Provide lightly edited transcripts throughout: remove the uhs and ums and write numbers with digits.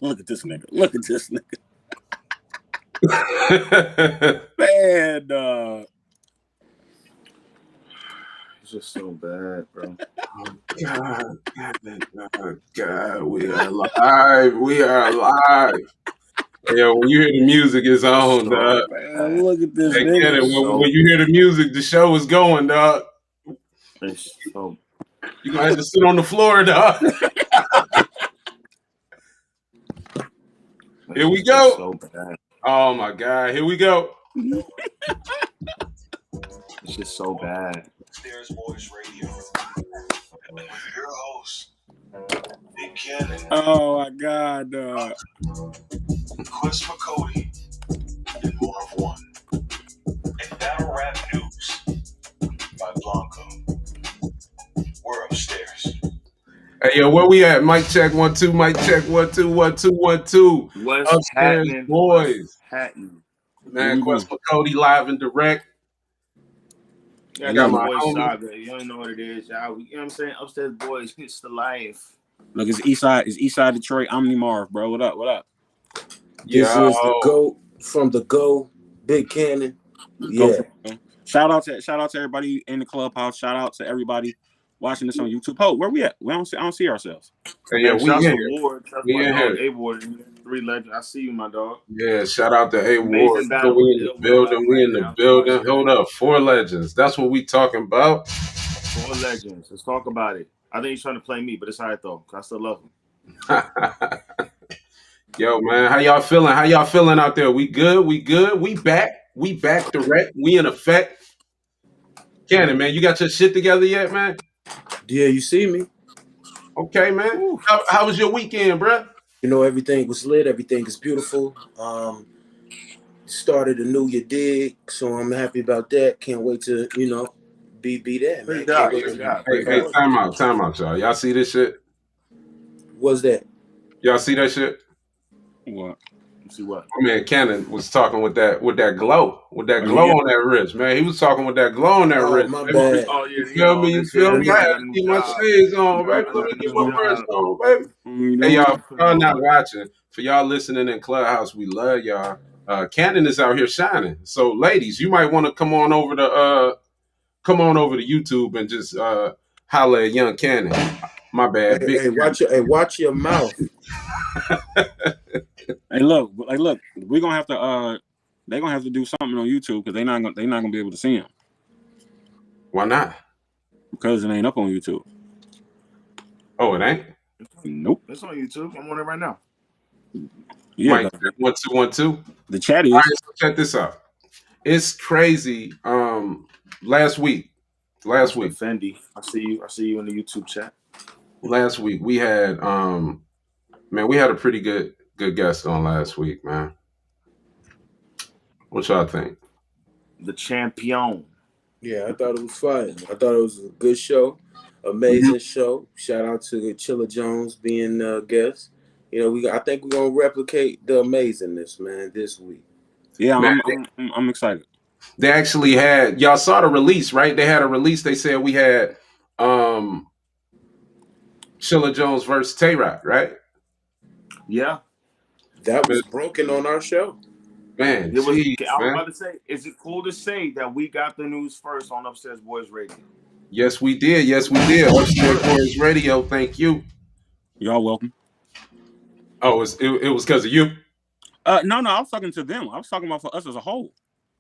Look at this nigga. Look at this nigga. Man, It's just so bad, bro. God, we are live. We are live. Yeah, when you hear the music, it's on, dog. Man, look at this Hey, nigga. when you hear the music, the show is going, dog. It's so. You gonna have to sit on the floor, dog. Here we go. So bad. Oh my God, here we go. It's just so bad. Upstairs Boys Radio with your host, Big Cannon, Oh my God. Chris McCody, and Marv One, and Battle Rap News by Blanco. We're upstairs. Hey, yo, where we at? Mic check 1 2. Mic check 1 2 1 2 1 2. What's Upstairs happening, boys. What's happening? Man, Quest McCody live and direct. Yeah, got my my boy homie. Saga. You don't know what it is, y'all. You know what I'm saying? Upstairs Boys, it's the life. Look, it's Eastside Detroit. Omni Marv, bro. What up? What up? This is the GOAT from the Go, Big Cannon. Yeah. Shout out to everybody in the clubhouse. Shout out to everybody watching this on YouTube. Oh, where we at? I don't see ourselves. Hey, yeah, we in here. We in here. A-Ward, 3 legends. I see you, my dog. Yeah, shout out to A-Ward. Amazing battle. We in the building. We in the building. Hold up. 4 legends. That's what we talking about. 4 legends. Let's talk about it. I think he's trying to play me, but it's all right, though. I still love him. Yo, man, how y'all feeling? How y'all feeling out there? We good? We good? We back? We back direct? We in effect? Cannon, man, you got your shit together yet, man? Yeah, you see me. Okay, man. How was your weekend, bruh? You know, everything was lit. Everything is beautiful. Started a new year dig, so I'm happy about that. Can't wait to, be there, man. Hey, time out, y'all. Y'all see this shit? What's that? Y'all see that shit? What? You see what? My man Cannon was talking with that glow. With that glow on that wrist, man. He was talking with that glow on that wrist. My bad. Oh, yeah, you feel me? You feel me? I had to get my shades on, baby. Let me get my brush on, baby. Hey, y'all, for y'all not watching, for y'all listening in Clubhouse, we love y'all. Cannon is out here shining. So, ladies, you might want to come on over to YouTube and just holler at young Cannon. My bad. Hey, watch your mouth. Hey, look, we're gonna have to they're gonna have to do something on YouTube because they're not gonna be able to see him. Why not? Because it ain't up on YouTube. Oh, it ain't? Nope. It's on YouTube. I'm on it right now. Yeah. Mike, 1 2 1 2. The chat is. All right, so check this out. It's crazy. Last week. Fendi. I see you in the YouTube chat. Last week we had we had a pretty good guest on last week, man. What y'all think? The champion. Yeah, I thought it was fun. I thought it was a good show, amazing show. Shout out to Chilla Jones being a guest. I think we're gonna replicate the amazingness, man, this week. Yeah, man, I'm excited. They actually had, y'all saw the release, right? They had a release. They said we had Chilla Jones versus Tay-Rock, right? Yeah. That was broken on our show. Man, I was about to say, is it cool to say that we got the news first on Upstairs Boys Radio? Yes, we did. Upstairs Boys Radio, thank you. Y'all welcome. Oh, it was because of you? No, I was talking to them. I was talking about for us as a whole.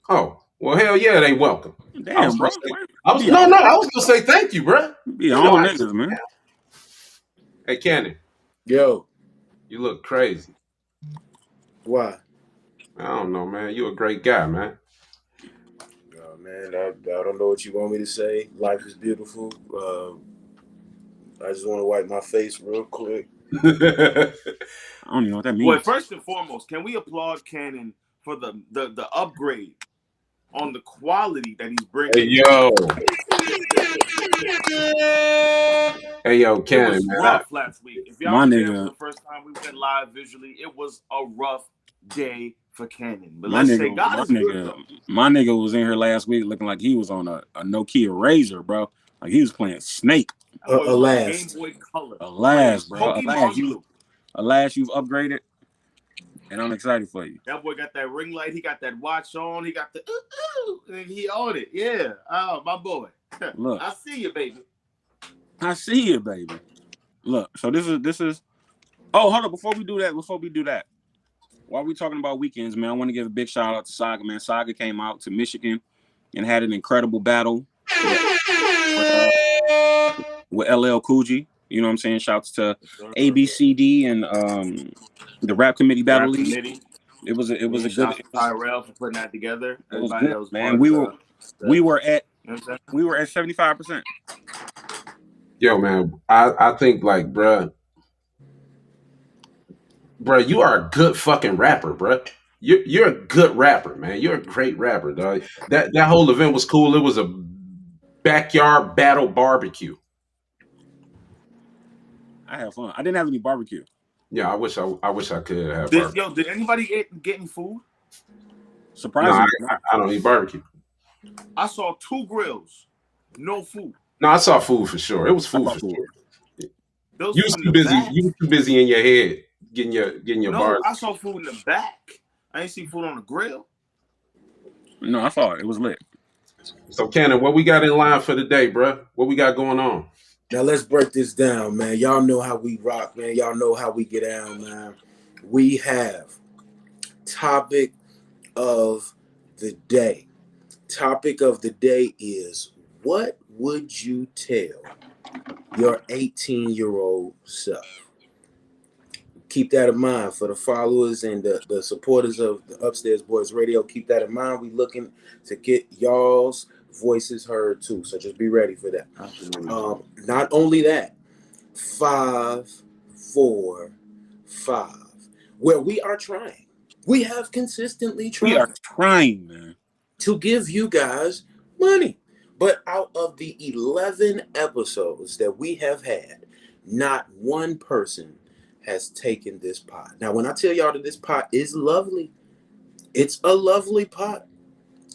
Oh, well, hell yeah, they welcome. Damn, bro. I was gonna say thank you, bro. Be all niggas, man. Hey, Cannon. Yo. You look crazy. Why? I don't know, man. You a great guy, man. Oh, man, I don't know what you want me to say. Life is beautiful. I just want to wipe my face real quick. I don't even know what that means. Well, first and foremost, can we applaud Cannon for the upgrade on the quality that he's bringing? Hey, yo, Cannon, it was man. Rough last week. If y'all were there for the first time we went live visually, it was a rough day for Cannon. But my nigga was in here last week looking like he was on a Nokia Razor, bro. Like he was playing Snake. Alas, Game Boy Color. Alas, bro. Alas, you've upgraded. And I'm excited for you. That boy got that ring light. He got that watch on. He got the and he on it. Yeah. Oh, my boy. Look, I see you, baby. I see you, baby. Look, so this is. Oh, hold on. Before we do that, while we talking about weekends, man, I want to give a big shout out to Saga, man. Saga came out to Michigan and had an incredible battle with LL Cool J. You know what I'm saying? Shouts to ABCD and the Rap Committee Battle League. It was a good. Tyrell for putting that together. It was Everybody good, that was man. We were at 75%. Yo, man, I think like, bruh, you are a good fucking rapper, bruh. You're a good rapper, man. You're a great rapper, dog. That whole event was cool. It was a backyard battle barbecue. I had fun. I didn't have any barbecue. Yeah, I wish I could have. Did anybody get any food? Surprisingly, no, I don't eat barbecue. I saw 2 grills, no food. No, I saw food for sure. It was food for sure. You was too busy. Back. You was too busy in your head getting your bars. I saw food in the back. I ain't see food on the grill. No, I saw it. It was lit. So, Cannon, what we got in line for today, bro? What we got going on? Now let's break this down, man. Y'all know how we rock, man. Y'all know how we get down, man. We have topic of the day. Topic of the day is, what would you tell your 18-year-old self? Keep that in mind for the followers and the supporters of the Upstairs Boys Radio. Keep that in mind. We looking to get y'all's voices heard too. So just be ready for that. Not only that, 5, 4, 5, where we are trying. We have consistently tried. We are trying, man, to give you guys money. But out of the 11 episodes that we have had, not one person has taken this pot. Now, when I tell y'all that this pot is lovely, it's a lovely pot.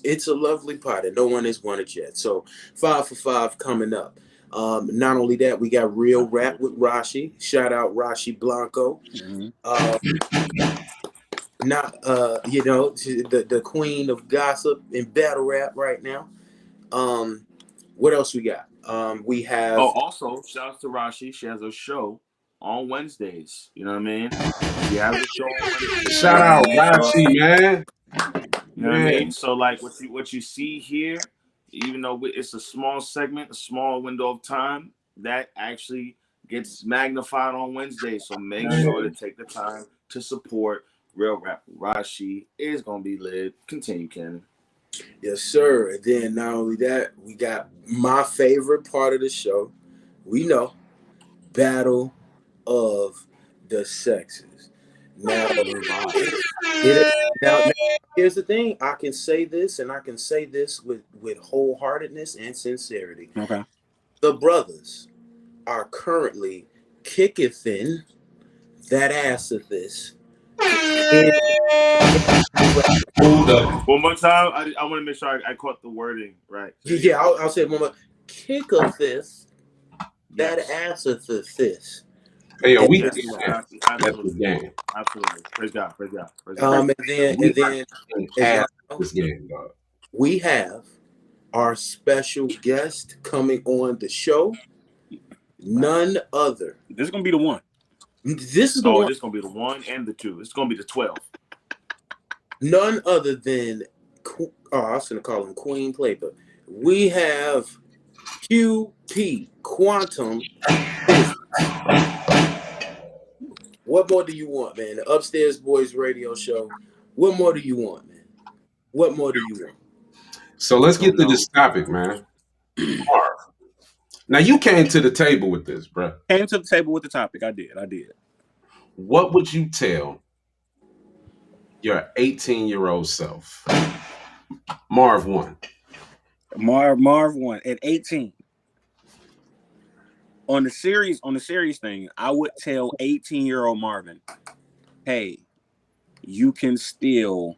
It's a lovely pot, and no one has won it yet. So 5 for 5 coming up. Not only that, we got Real Rap with Rashi. Shout out Rashi Blanco. Mm-hmm. The queen of gossip and battle rap right now. What else we got? We have. Oh, also, shout out to Rashi. She has a show on Wednesdays. You know what I mean? She has a show on Wednesdays. Shout out Rashi, man. You know what I mean? So, like, what you see here, even though it's a small segment, a small window of time, that actually gets magnified on Wednesday. So make sure to take the time to support Real Rap. Rashi is gonna be lit. Continue, Ken. Yes, sir. And then not only that, we got my favorite part of the show. We know, Battle of the Sexes. Now, now here's the thing. I can say this, and I can say this with wholeheartedness and sincerity. Okay. The brothers are currently kicking that ass of this. Hold up. One more time. I want to make sure I caught the wording right. Yeah, I'll say it one more. Kick of this, that ass of this. Hey, yo, we that's the game. Absolutely. Praise God. Praise God. Praise God. And then this game, dog. We have our special guest coming on the show. None other. This is gonna be the one. This is the one. This is gonna be the 1 and the 2. It's gonna be the 12. None other than I was gonna call him Queen Playboy. We have QP Quantum. What more do you want, man? The Upstairs Boys Radio Show. What more do you want, man? What more do you want? So let's get to this topic, man. Now you came to the table with this, bro. Came to the table with the topic. I did. What would you tell your 18-year-old self? Marv 1. Marv 1 at 18. On the series thing, I would tell 18-year-old Marvin, hey, you can still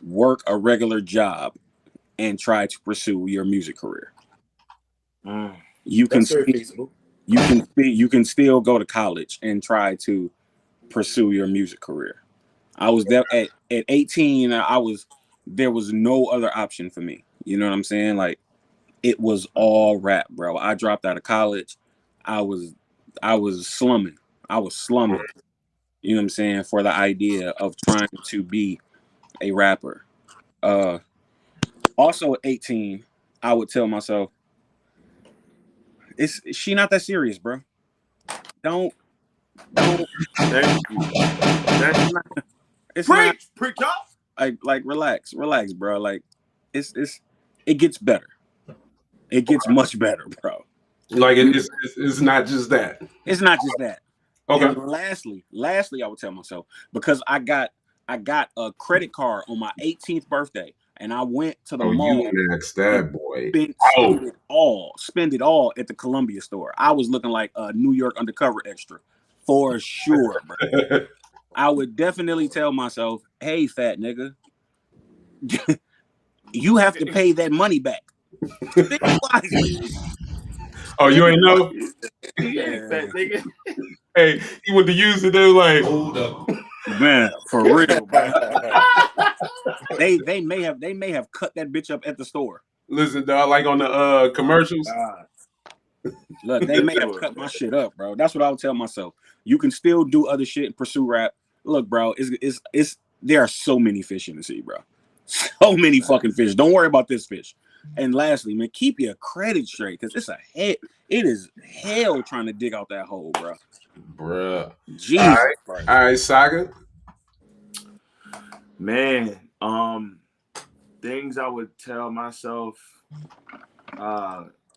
work a regular job and try to pursue your music career. You can still go to college and try to pursue your music career. I was there at 18. There was no other option for me. You know what I'm saying? Like it was all rap, bro. I dropped out of college. I was slumming. I was slumming. You know what I'm saying? For the idea of trying to be a rapper. Also at 18, I would tell myself, she not that serious, bro. Don't. Thank you. It's not. Preach up. Like relax, bro. Like it gets better. It gets much better, bro. Like it's not just that. It's not just that. Okay. And lastly, I would tell myself, because I got a credit card on my 18th birthday, and I went to the mall. You maxed that boy. Spend it all at the Columbia store. I was looking like a New York undercover extra, for sure, bro. I would definitely tell myself, "Hey, fat nigga, you have to pay that money back." Oh, you ain't know? Yeah, fat nigga. Hey, he went to use it. They were like, hold up, man, for real, bro. they may have cut that bitch up at the store. Listen, dog, like on the commercials. Look, they may have cut my shit up, bro. That's what I would tell myself. You can still do other shit and pursue rap. Look, bro, it's there are so many fish in the sea, bro. So many fucking fish. Don't worry about this fish. And lastly, man, keep your credit straight, because it is hell trying to dig out that hole, bro. Bruh. Jesus. All right, Saga. Man, things I would tell myself,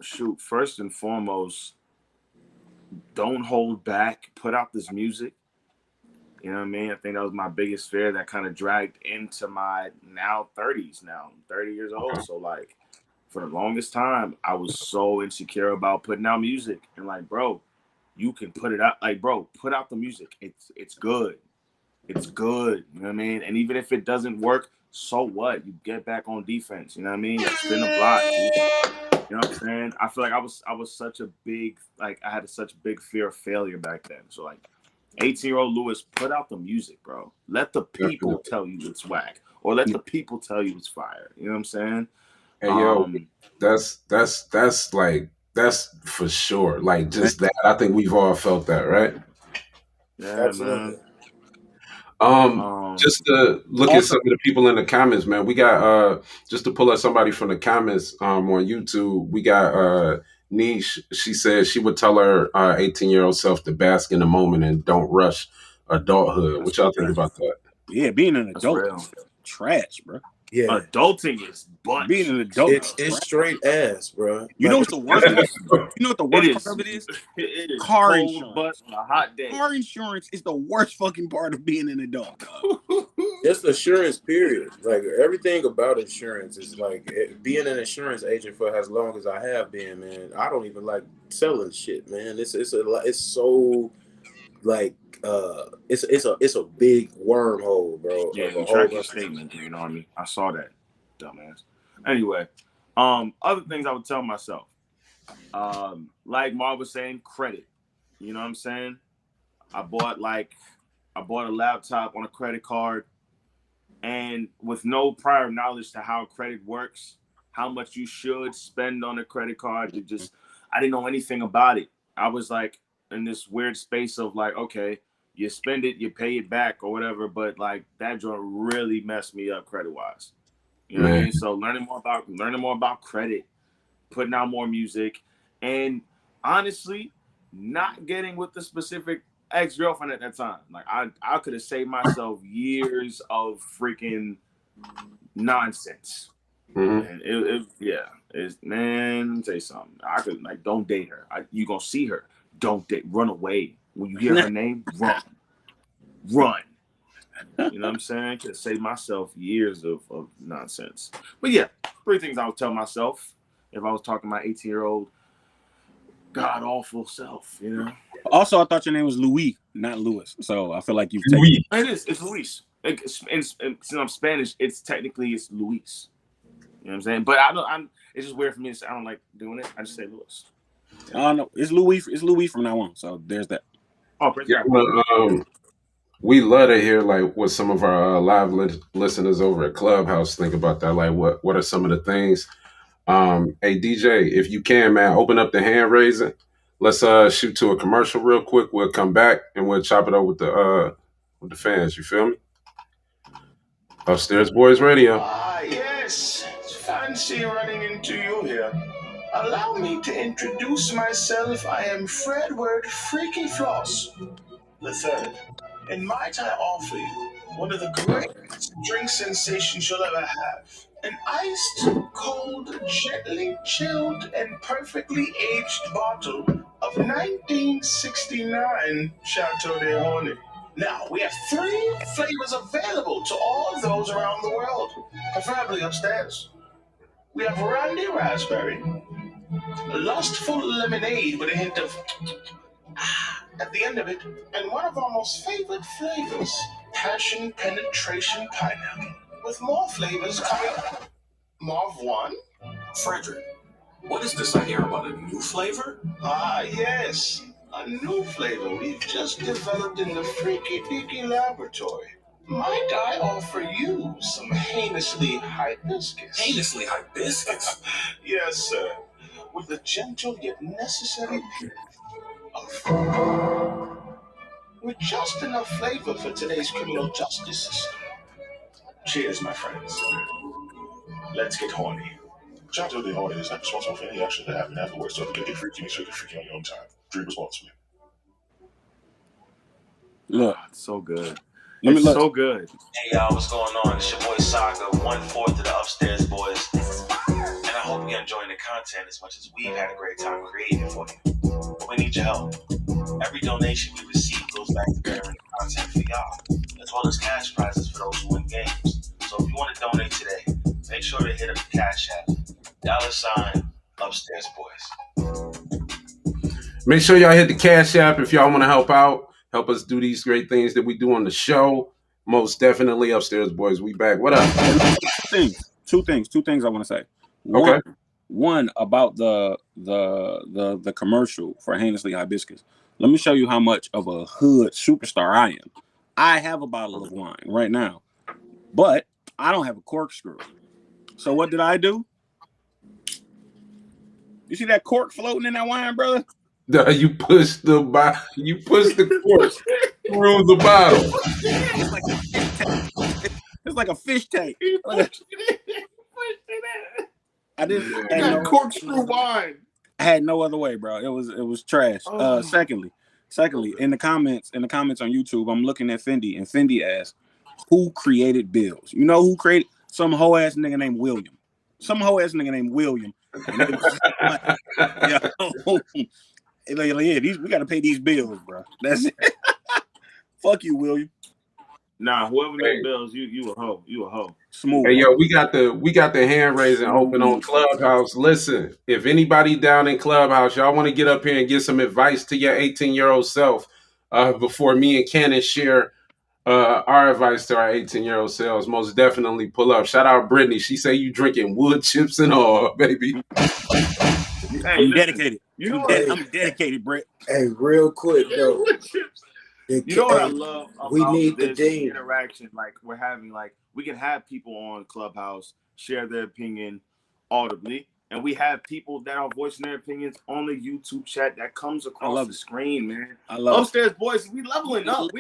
shoot, first and foremost, don't hold back. Put out this music. You know what I mean? I think that was my biggest fear that kind of dragged into my now 30s. Now I'm 30 years old. So like for the longest time, I was so insecure about putting out music. And like, bro, you can put it out. Like, bro, put out the music. It's good. It's good. You know what I mean? And even if it doesn't work, so what? You get back on defense. You know what I mean? Like spin the block. You know what I'm saying? I feel like I was such a big, like I had such big fear of failure back then. So like 18-year-old Lewis, put out the music, bro. Let the people tell you it's whack, or let the people tell you it's fire. You know what I'm saying? Hey, yo, that's for sure. Like just that. I think we've all felt that, right? Yeah, absolutely. Just to look at some of the people in the comments, man. We got just to pull up somebody from the comments on YouTube. We got Niche. She said she would tell her 18-year-old self to bask in the moment and don't rush adulthood. What y'all think about that? Yeah, being an adult is trash, bro. Yeah, adulting is butt. Being an adult, it's straight ass, bro. You know what's the worst? You know what the worst part of it is? It is car cold insurance. Butt on a hot day. Car insurance is the worst fucking part of being an adult. Just insurance, period. Like everything about insurance is like being an insurance agent for as long as I have been, man. I don't even like selling shit, man. It's so like it's a big wormhole, bro. Yeah, you track your statement. You know what I mean? I saw that, dumbass. Anyway, other things I would tell myself, like Marv was saying, credit. You know what I'm saying? I bought a laptop on a credit card, and with no prior knowledge to how credit works, how much you should spend on a credit card, I didn't know anything about it. I was like in this weird space of like, okay, you spend it, you pay it back or whatever, but like that joint really messed me up credit wise. You know what I mean? So learning more about credit, putting out more music, and honestly, not getting with the specific ex-girlfriend at that time. Like I could have saved myself years of freaking nonsense. And it's man, let me tell you something. I could like don't date her. You gonna see her. Don't date. Run away. When you hear her name, run. You know what I'm saying? Could save myself years of nonsense. But yeah, 3 things I would tell myself if I was talking to my 18-year-old god awful self, you know. Also, I thought your name was Louis, not Louis. So I feel like you've taken It's Luis. Since I'm Spanish, it's Luis. You know what I'm saying? But it's just weird for me to say I don't like doing it. I just say Louis. I don't know. It's Louis from now on. So there's that. Oh, We love to hear like what some of our live listeners over at Clubhouse think about that. Like, what are some of the things? Hey DJ, if you can, man, open up the hand raising. Let's shoot to a commercial real quick. We'll come back and we'll chop it up with the fans. You feel me? Upstairs Boys Radio. Ah, yes. It's fancy running into you here. Allow me to introduce myself. I am Fredward Freaky Floss the Third. And might I offer you one of the greatest drink sensations you'll ever have. An iced, cold, gently chilled, and perfectly aged bottle of 1969 Chateau de Horny. Now, we have 3 flavors available to all of those around the world, preferably upstairs. We have Randy Raspberry, lustful lemonade with a hint of at the end of it, and one of our most favorite flavors, passion penetration pineapple, with more flavors coming. Marv 1? Frederick, what is this I hear about a new flavor? Ah, yes, a new flavor we've just developed in the Freaky Deaky laboratory. Might I offer you some heinously hibiscus? Heinously hibiscus? Yes, sir. With a gentle yet necessary pinch of with just enough flavor for today's criminal justice system. Cheers, my friends. Let's get horny. Chateau de Horny is not responsible for any action that happened afterwards, so if you get freaky, make sure you get freaky on your own time. Drink responsibly. Look, It's so good. let me It's look. so good. Hey y'all, what's going on? It's your boy Saga, 1/4 of the Upstairs Boys. And I hope you're enjoying the content as much as we've had a great time creating it for you. But we need your help. Every donation we receive goes back to bettering the content for y'all, as well as cash prizes for those who win games. So if you want to donate today, make sure to hit up the Cash App, $ Upstairs Boys. Make sure y'all hit the Cash App if y'all want to help out. Help us do these great things that we do on the show. Most definitely, Upstairs Boys. We back. What up? Two things I want to say. One about the commercial for Heinously Hibiscus. Let me show you how much of a hood superstar I am. I have a bottle of wine right now, but I don't have a corkscrew. So what did I do? You see that cork floating in that wine, brother? You push the cork through the bottle. It's like a fish tank. I didn't. I got corkscrew wine. I had no other way, bro. It was trash. Secondly, in the comments on YouTube, I'm looking at Fendi, and Fendi asks, "Who created Bills?" You know who created? Some hoe ass nigga named William. And it was we got to pay these bills, bro. That's it. Fuck you, William. Nah, whoever made bills, you a hoe. You a hoe. Smooth. Hey yo, we got the hand raising open on Clubhouse. Listen, if anybody down in Clubhouse, y'all want to get up here and give some advice to your 18-year-old self, before me and Cannon share our advice to our 18-year-old selves, most definitely pull up. Shout out Brittany. She say you drinking wood chips and all, baby. Hey, I'm dedicated. I'm dedicated, Brett. Hey, real quick though. You know what I love about this interaction? Like we're having, like we can have people on Clubhouse share their opinion audibly, and we have people that are voicing their opinions on the YouTube chat that comes across the screen, man. I love Upstairs Boys, we leveling up.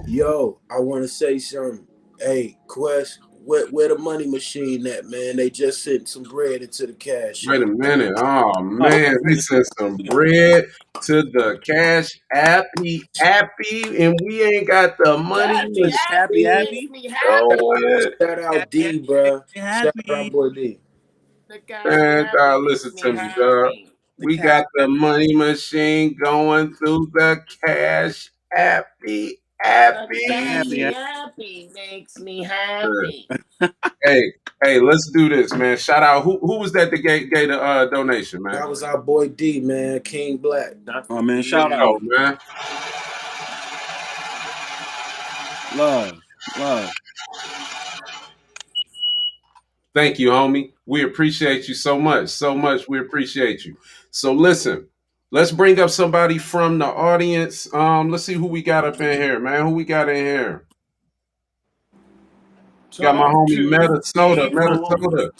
Yo, I want to say something. Hey, Quest, where the money machine at, man? They just sent some bread into the cash. Wait a minute. Oh man, they sent some bread to the Cash Appy, and we ain't got the money. Happy. Shout out D, bro. Shout out boy D. Man, dog, listen to me, dog. We got the money machine going through the Cash Appy. Happy makes me happy. Hey, let's do this, man. Shout out. Who was that that gave the donation, man? That was our boy D, man. King Black. Oh man, shout out, man. Love. Thank you, homie. We appreciate you so much. We appreciate you. So listen, Let's bring up somebody from the audience. Let's see who we got up in here, man. Who we got in here? Got my Talk homie to the people. Meta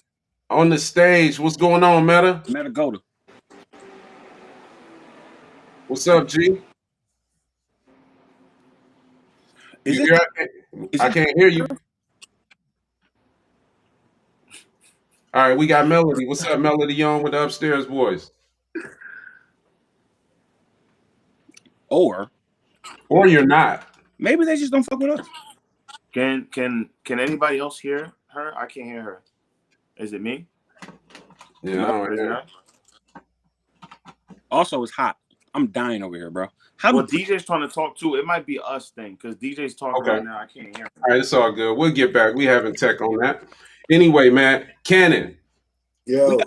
on the stage. What's going on, Meta? Metagoda. What's up, G? Is You this? here? I can't hear you. All right, we got Melody. What's up, Melody? On with the upstairs boys. Or you're not. maybe they just don't fuck with us. Can anybody else hear her? I can't hear her. Is it me? Yeah, I don't hear. Also, it's hot. I'm dying over here, bro. Well, DJ's trying to talk too. It might be us thing because DJ's talking right now. I can't hear him. All right, it's all good. We'll get back. We having tech on that. Anyway, man, Cannon. Yo,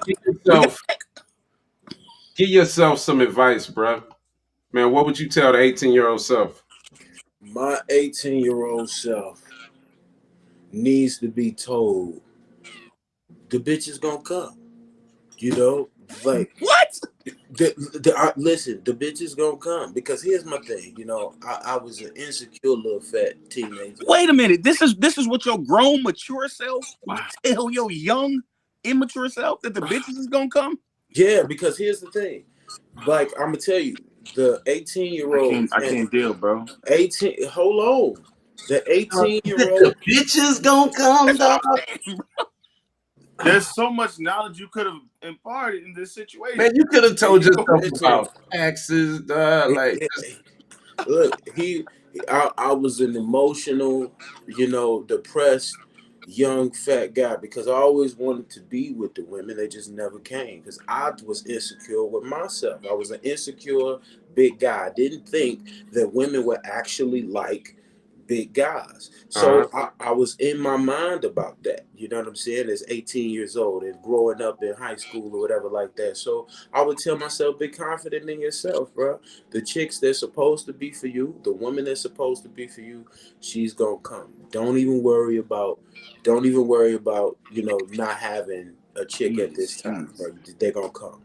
give yourself some advice, bro. Man, what would you tell the 18-year-old self? my 18-year-old self needs to be told the bitch is gonna come. You know, like what? Listen, the bitch is gonna come because here's my thing. You know, I was an insecure little fat teenager. Wait a minute. This is what your grown, mature self tell your young, immature self that the bitches is gonna come. Yeah, because here's the thing. Like I'm gonna tell you, the 18-year-old. I can't deal, bro. 18. Hold on. The 18-year-old. The bitches gonna come, dog. There's so much knowledge you could have imparted in this situation. Man, you could have told yourself about taxes, like. Look, I was an emotional, depressed, young fat guy because I always wanted to be with the women. They just never came because I was insecure with myself. I was an insecure big guy. I didn't think that women were actually like big guys. So I was in my mind about that. You know what I'm saying? As 18 years old and growing up in high school or whatever like that. So I would tell myself, be confident in yourself, bro. The chicks that's supposed to be for you, the woman that's supposed to be for you, she's gonna come. Don't even worry about, not having a chick at this time, bro. They're gonna come.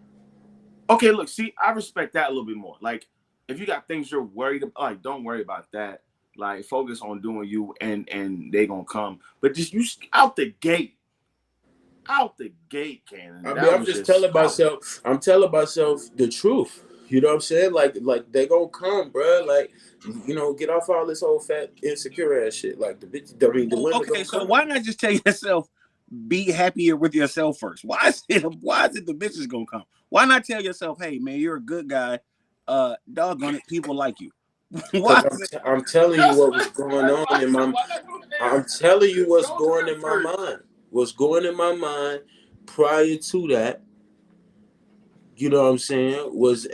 Okay, look, see, I respect that a little bit more. Like, if you got things you're worried about, like, don't worry about that. Like, focus on doing you, and they gonna come. But just you out the gate, Cannon. I mean, I'm just telling myself. I'm telling myself the truth. You know what I'm saying? Like they gonna come, bro. Like, get off all this old fat insecure ass shit. Like the bitch. I mean, the women. Okay, so why not just tell yourself, be happier with yourself first? Why is it the bitches gonna come? Why not tell yourself, hey man, you're a good guy. Doggone it, people like you. I'm telling you what was going on in my. I'm telling you what's going in my mind. What's going in my mind prior to that, you know what I'm saying, was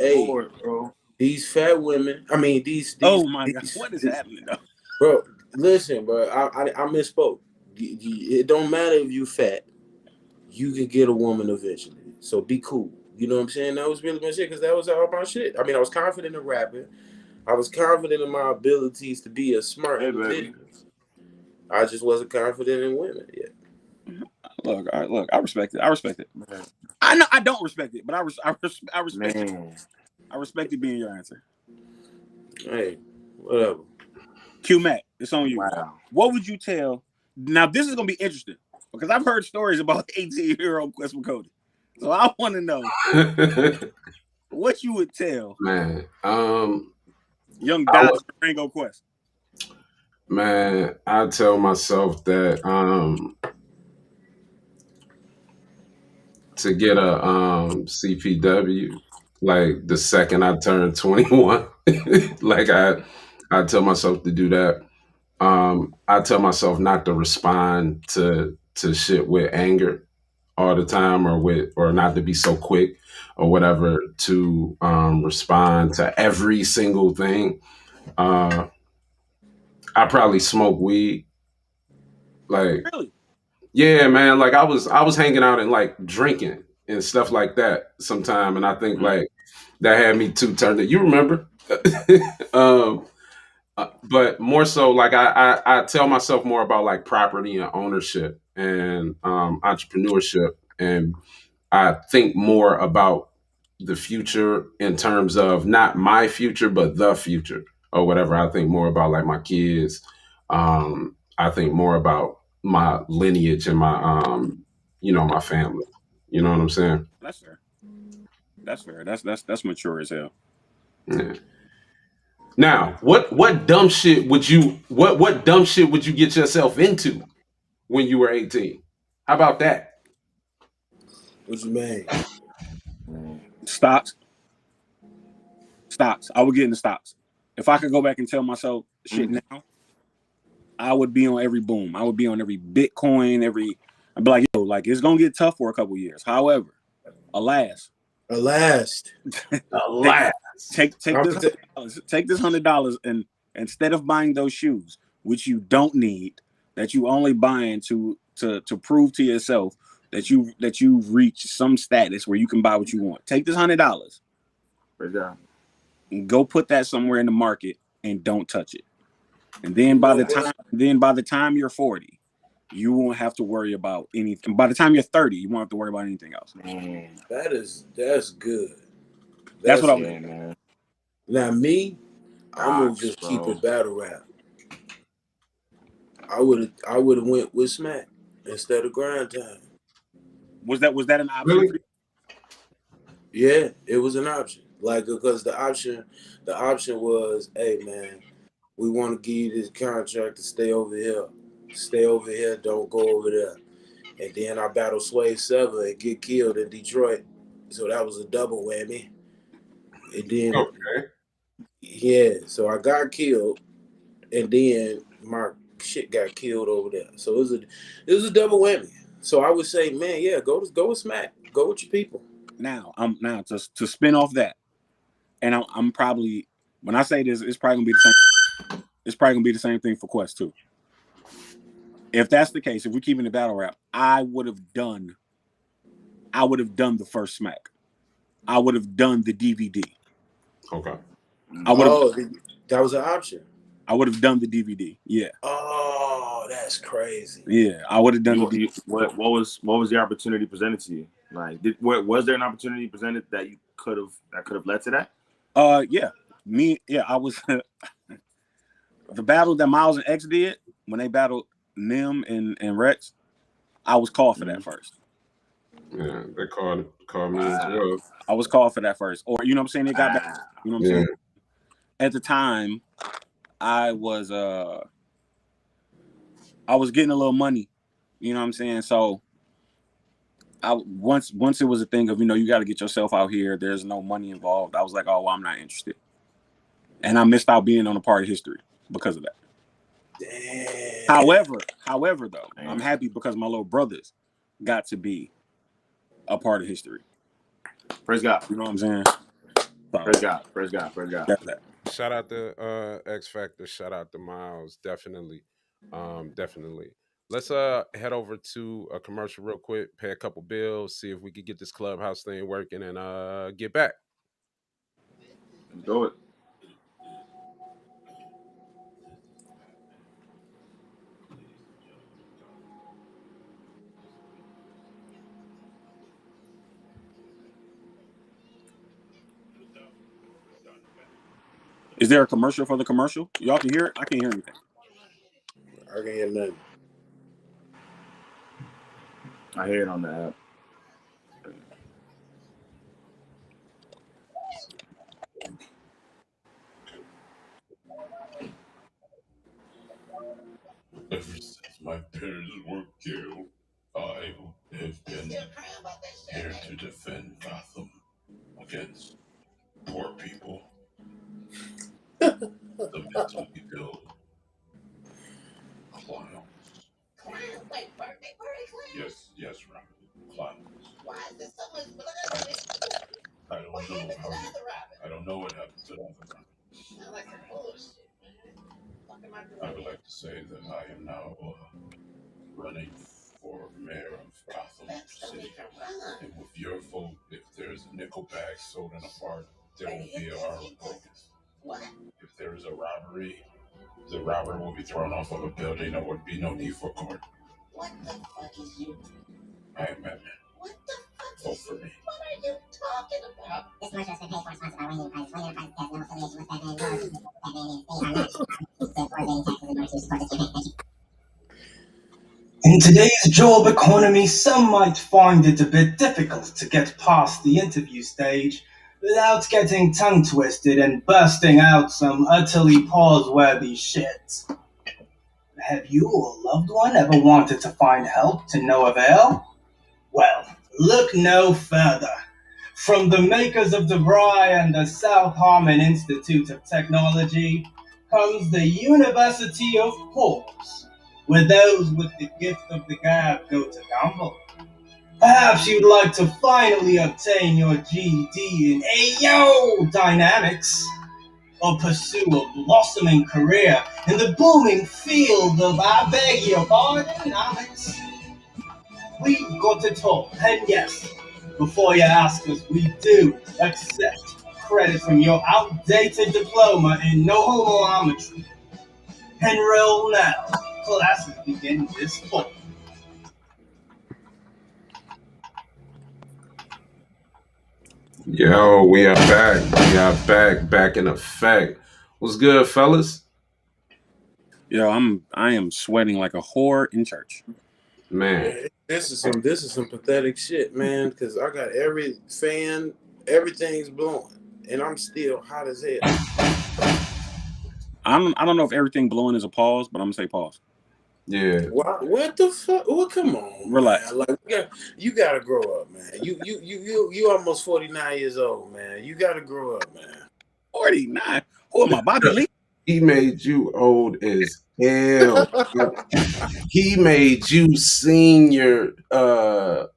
these fat women. I mean, these oh my God, what is happening, though? Bro, listen, bro. I misspoke. It don't matter if you fat. You can get a woman eventually. So be cool. You know what I'm saying? That was really my shit because that was all my shit. I mean, I was confident in rapping. I was confident in my abilities to be a smart individual. I just wasn't confident in women yet. Look, I respect it. I respect it. I know I don't respect it, but I respect it. I respect it being your answer. Hey, whatever. Q Mac, it's on you. Wow. What would you tell? Now this is gonna be interesting because I've heard stories about 18-year-old Quest McCody. So I want to know what you would tell, man. Young Dodge Durango Quest. Man, I tell myself that to get a CPW, like the second I turn 21, like I tell myself to do that. I tell myself not to respond to shit with anger all the time, or not to be so quick or whatever to respond to every single thing. I probably smoke weed. Like, really? Yeah, man. Like I was hanging out and like drinking and stuff like that sometime, and I think like that had me too turned. You remember? But more so, like I tell myself more about like property and ownership and entrepreneurship, and I think more about the future in terms of not my future, but the future or whatever. I think more about like my kids. I think more about my lineage and my my family. You know what I'm saying? That's fair. That's fair. That's mature as hell. Yeah. Now, what dumb shit would you what dumb shit would you get yourself into when you were 18? How about that? What you mean? Stocks. Stocks. I would get into stocks. If I could go back and tell myself shit now, I would be on every boom. I would be on every Bitcoin, I'd be like, yo, like it's gonna get tough for a couple years. However, alas. Take this $100 and instead of buying those shoes, which you don't need, that you only buying to prove to yourself that you've reached some status where you can buy what you want. Take this $100 and go put that somewhere in the market and don't touch it. And then by the time you're 40, you won't have to worry about anything. By the time you're 30, you won't have to worry about anything else. That's good. That's what I would do, man. Now me, I'm gonna just keep it battle rap. I would have went with Smack instead of Grind Time. Was that an option Really? for you? Yeah, it was an option. Like because the option was, hey man, we want to give you this contract to stay over here. Stay over here, don't go over there. And then I battle Sway 7 and get killed in Detroit. So that was a double whammy. And then so I got killed and then my shit got killed over there. So it was a double whammy. So I would say, man, yeah, go with Smack. Go with your people. Now to spin off that, and I'm probably when I say this, it's probably gonna be the same. It's probably gonna be the same thing for Quest too. If that's the case, if we're keeping the battle rap, I would have done the first Smack. I would have done the DVD. Okay. That was an option. I would have done the DVD. Yeah. Oh, that's crazy. Yeah, I would have done the DVD. What was the opportunity presented to you? Like, was there an opportunity presented that could have led to that? Yeah. I was the battle that Miles and X did when they battled Nim and Rex. I was called for that first. Yeah, they called me as well. I was called for that first, or you know what I'm saying. They got back. You know what I'm saying. At the time, I was getting a little money. You know what I'm saying. So once it was a thing of you got to get yourself out here. There's no money involved. I was like, oh well, I'm not interested, and I missed out being on a part of history because of that. Damn. However, though, I'm happy because my little brothers got to be a part of history. Praise God. You know what I'm saying? Praise God. That's that. Shout out to X Factor. Shout out to Miles. Definitely. Let's head over to a commercial real quick, pay a couple bills, see if we could get this Clubhouse thing working, and get back. Let's do it. Is there a commercial for the commercial? Y'all can hear it? I can't hear anything. I can't hear nothing. I hear it on the app. Ever since my parents were killed, I have been here to defend Gotham against poor people. The mentally ill clowns. Wait, birthday clowns? Yes, Robert. Clowns. Why is there so much blood? I don't know what happened to the other Robin. Sound like some bullshit, man. I would like to say that I am now running for mayor of Gotham City. And with your vote, if there's a nickel bag sold in a park, there will be a focus. What? If there is a robbery, the robber will be thrown off of a building. There would be no need for court. What the fuck is you? I am Batman. What the fuck Vote is for me. What are you talking about? This commercial has been paid for and sponsored by Wayne Enterprises. Wayne Enterprises has no affiliation with Batman, nor is it Batman, and they are not therefore evading taxes in order to support this campaign. Thank you. In today's job economy, some might find it a bit difficult to get past the interview stage without getting tongue twisted and bursting out some utterly pause-worthy shit. Have you or a loved one ever wanted to find help to no avail? Well, look no further. From the makers of DeVry and the South Harmon Institute of Technology comes the University of Pause, where those with the gift of the gab go to gamble. Perhaps you'd like to finally obtain your GED in AO Dynamics, or pursue a blossoming career in the booming field of, I beg your pardon-nomics. We've got it all, and yes, before you ask us, we do accept credit from your outdated diploma in no homometry. Enroll now. Classes begin this fall. Yo, we are back. We are back in effect. What's good, fellas? Yo, I am sweating like a whore in church. Man, this is some pathetic shit, man. Because I got every fan, everything's blowing, and I'm still hot as hell. I don't know if everything blowing is a pause, but I'm gonna say pause. Yeah. What the fuck? Well, come on, relax. Man. Like you gotta grow up, man. You almost 49 years old, man. You gotta grow up, man. 49? Who am I, Bobby Lee? He made you old as hell. He made you senior Marv.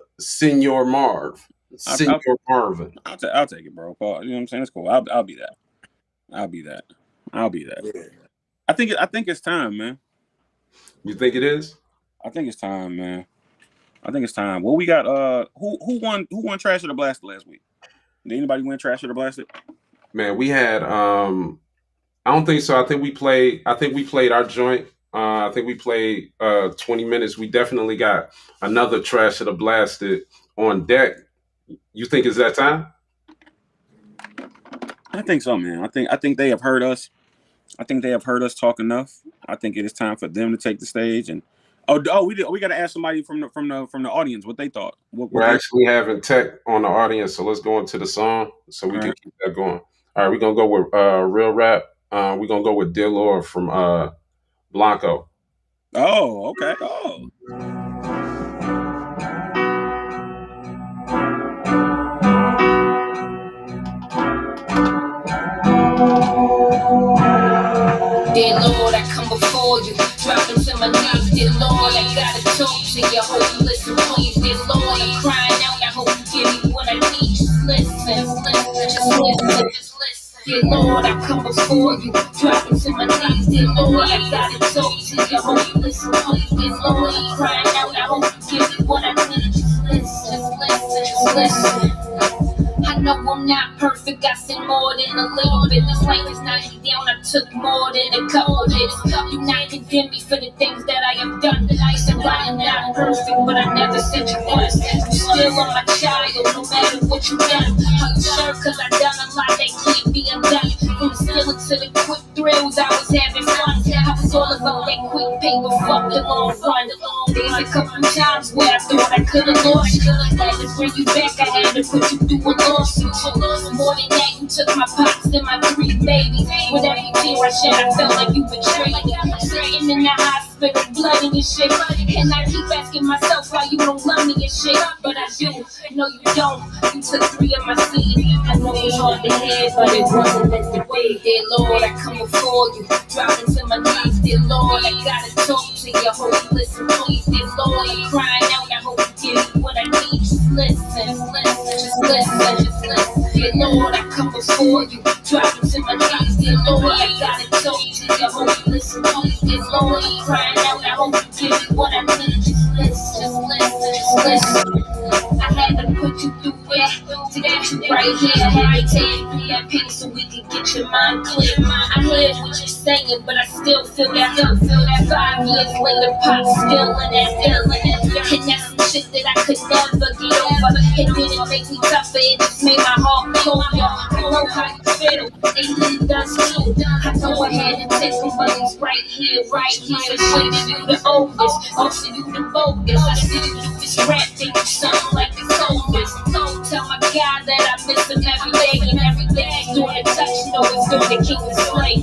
Senior Marvin. I'll take it, bro. You know what I'm saying? It's cool. I'll be that. I'll be that. Yeah. I think it's time, man. You think it is? I think it's time, man. I think it's time. Well, we got who won Trash or the Blasted last week? Did anybody win Trash or the Blasted? Man, we had I don't think so. I think we played our joint. I think we played 20 minutes. We definitely got another Trash or the Blasted on deck. You think it's that time? I think so, man. I think they have heard us. I think they have heard us talk enough. I think it is time for them to take the stage. And we got to ask somebody from the audience what they thought. We're actually having tech on the audience, so let's go into the song so we can keep that going. All right, we're gonna go with Real Rap. We're gonna go with Dear Lord from Blanco. Oh, okay. Oh. Dear Lord, I come before you, dropping to my knees. Dear Lord, I gotta talk to you. I hope you listen, please. Dear Lord, I'm crying out. I hope you give me what I need. Just listen. Dear Lord, I come before you, dropping to my knees. Dear Lord, I gotta talk to you. I hope you listen, please. Dear Lord, I'm crying out. I hope you give me what I need. Just listen. I know I'm not perfect, I sin more than a little bit. This life is not me down, I took more than a couple hits. You not condemn me for the things that I have done. I said I am not perfect, but I never said you was. You still are my child, no matter what you done. Are you sure? Cause I done a lot that can't be undone. From the stealing to the quick thrills, I was having fun. I was all about that quick paper, fuck the long run. There's a couple times where I thought I could've lost you. Had to bring you back, I had to put you through a lawsuit. More than that, you took my pops and my 3 babies. With every tear I shed, I felt like you betrayed me. Sitting in the hospital, blood in your shit. And I keep asking myself why you don't love me and shit. But I do, no you don't. You took 3 of my seeds. I know it's hard to hear, but it wasn't meant to be. Dear Lord, I come before you, dropping to my knees. Dear Lord, I gotta talk to you. I hope you listen, please. Dear Lord, I'm crying out. I hope you give me what I need. Just listen. Dear Lord, I come before you, dropping to my knees. Dear Lord, I gotta talk to you. I hope you listen, please. Dear Lord, I'm crying out. I hope you give me what I need. Just listen. I had to put you through it to get you right here. I had to take you through that pain so we can get your mind clear. I heard what you're saying, but I still feel that. 5 years later, pop still in that feeling. And that's shit that I could never get over. It didn't make me tougher, it just made my heart colder. I know how you feel, and it does too. I go ahead and take them, but it's right here, right here. Persuaded you the oldest, also you the bogus. I see you do this rap thing, you sound like the soldiers. Don't tell my God that I miss him every day, and every day he's doing a touch, no, he's doing the king of slay.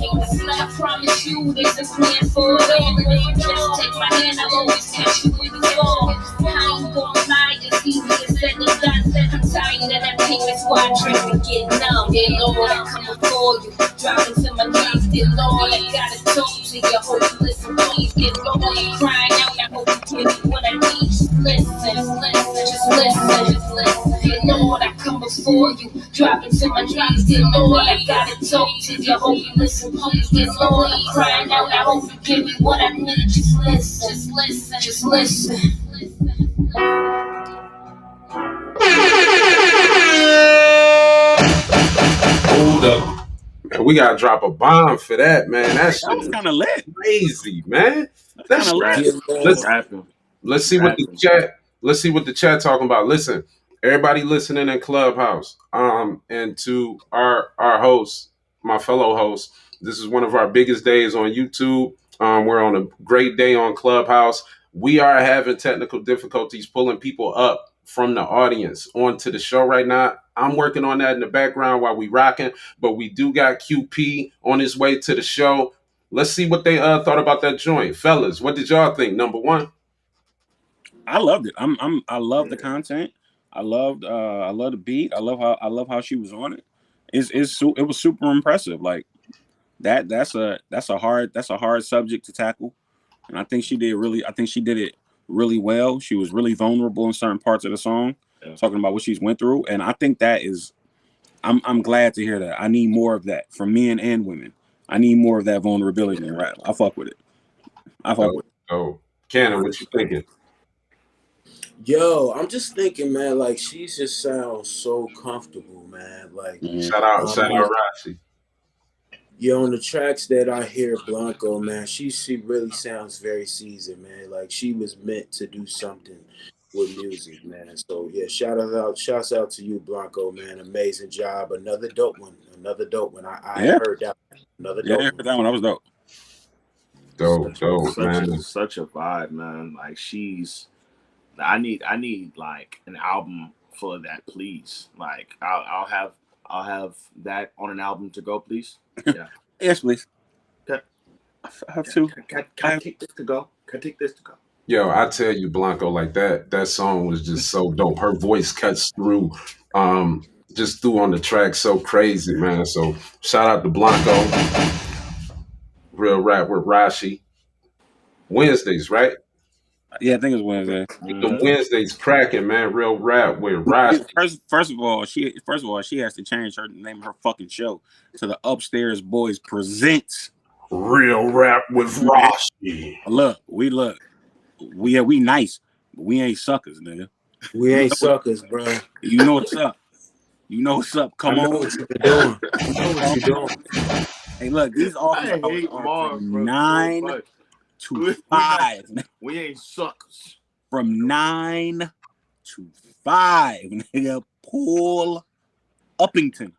I promise you there's a plan for it all. Just take my hand, I'll always catch you when you fall. I ain't gonna lie, it's easier said than done. I'm tired of that pain, that's why I drink to get numb. Dear Lord, I come before you, dropping to my knees. Dear Lord, I gotta talk to you, hope you listen, please. Dear Lord, I'm crying out, I hope you give me what I need. Just listen, just listen. Dear Lord, I come before you, dropping to my knees. Dear Lord, I gotta talk to you, hope you listen, please. Dear Lord, I'm crying out, I hope you give me what I need. Just listen, just listen. Hold up. Man, we gotta drop a bomb for that, man. That shit That was is kind of lit. crazy, man. That's That kind of shit. lit. Yeah, man. Let's Rapping. let's see what the Rapping. chat. Let's see what the chat talking about. Listen, everybody listening in Clubhouse, and to our hosts, my fellow hosts. This is one of our biggest days on YouTube. We're on a great day on Clubhouse. We are having technical difficulties pulling people up from the audience onto the show right now. I'm working on that in the background while we rocking, but we do got QP on his way to the show. Let's see what they thought about that joint, fellas. What did y'all think? Number one. I loved it. I love the content. I love the beat. I love how she was on it. It was super impressive. Like that's a hard subject to tackle. And I think she did it really well. She was really vulnerable in certain parts of the song, talking about what she's went through. And I think that is I'm glad to hear that. I need more of that from men and women. I need more of that vulnerability in rap. I fuck with it. I fuck with Oh, Cannon, what you thinking? Yo, I'm just thinking, man, like she just sounds so comfortable, man. Like, it. Shout out, shout um, out, Rashi. yeah, on the tracks that I hear Blanco, man, she really sounds very seasoned, man. Like she was meant to do something with music, man. So yeah, shouts out to you, Blanco, man. Amazing job. Another dope one. Another dope one. I Yeah. heard that. Another Yeah, I dope heard one. that one. That was dope. Dope, dope, man. Such a vibe, man. Like I need like an album full of that, please. Like I'll have that on an album to go, please. Yeah. Yes, please. Can, I have to. can I I have, take this to go? Can I take this to go? Yo, I tell you, Blanco, like that song was just so dope. Her voice cuts through, just through on the track, so crazy, man. So shout out to Blanco, real rap with Rashi. Wednesdays, right? yeah, I think it was Wednesday. Keep the Wednesdays cracking, man. Real rap with Rashi. First of all, she has to change her name of her fucking show to the Upstairs Boys Presents. Real rap with Man, Rashi. we nice, but we ain't suckers, nigga. We You ain't know what? suckers, bro. You know what's up. You know what's up. I Come know on, what you've been doing. I know what come you're on. doing. Hey, look, these office I hours hate are Marv, from bro, so 9 much. to We not 5. we ain't suckers. From 9 to 5, nigga. Pull Uppington.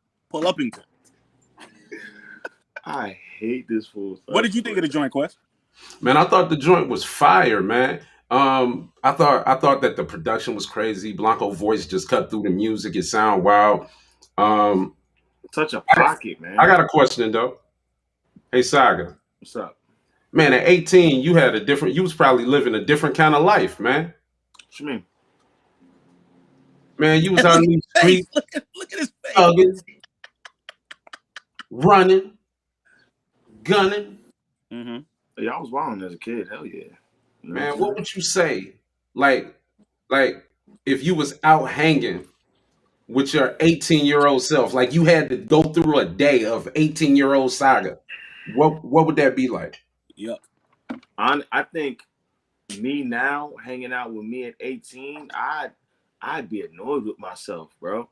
I hate this fool. What did you think of the joint, Quest? Man, I thought the joint was fire, man. I thought that the production was crazy. Blanco voice just cut through the music. It sound wild. Um, Such a I, pocket, I man. got a question though. Hey Saga, What's up? man, at 18, you had a different. You was probably living a different kind of life, man. What you mean? Man, you was Look out in at these his face. streets, Look at his face. thugging, running, gunning. Mm-hmm. Yeah, I was wild as a kid. Hell yeah. You know what Man, I'm what saying? would you say? Like, like if you was out hanging with your 18-year-old self, like you had to go through a day of 18-year-old Saga, what would that be like? Yep. I think me now hanging out with me at 18, I'd be annoyed with myself, bro.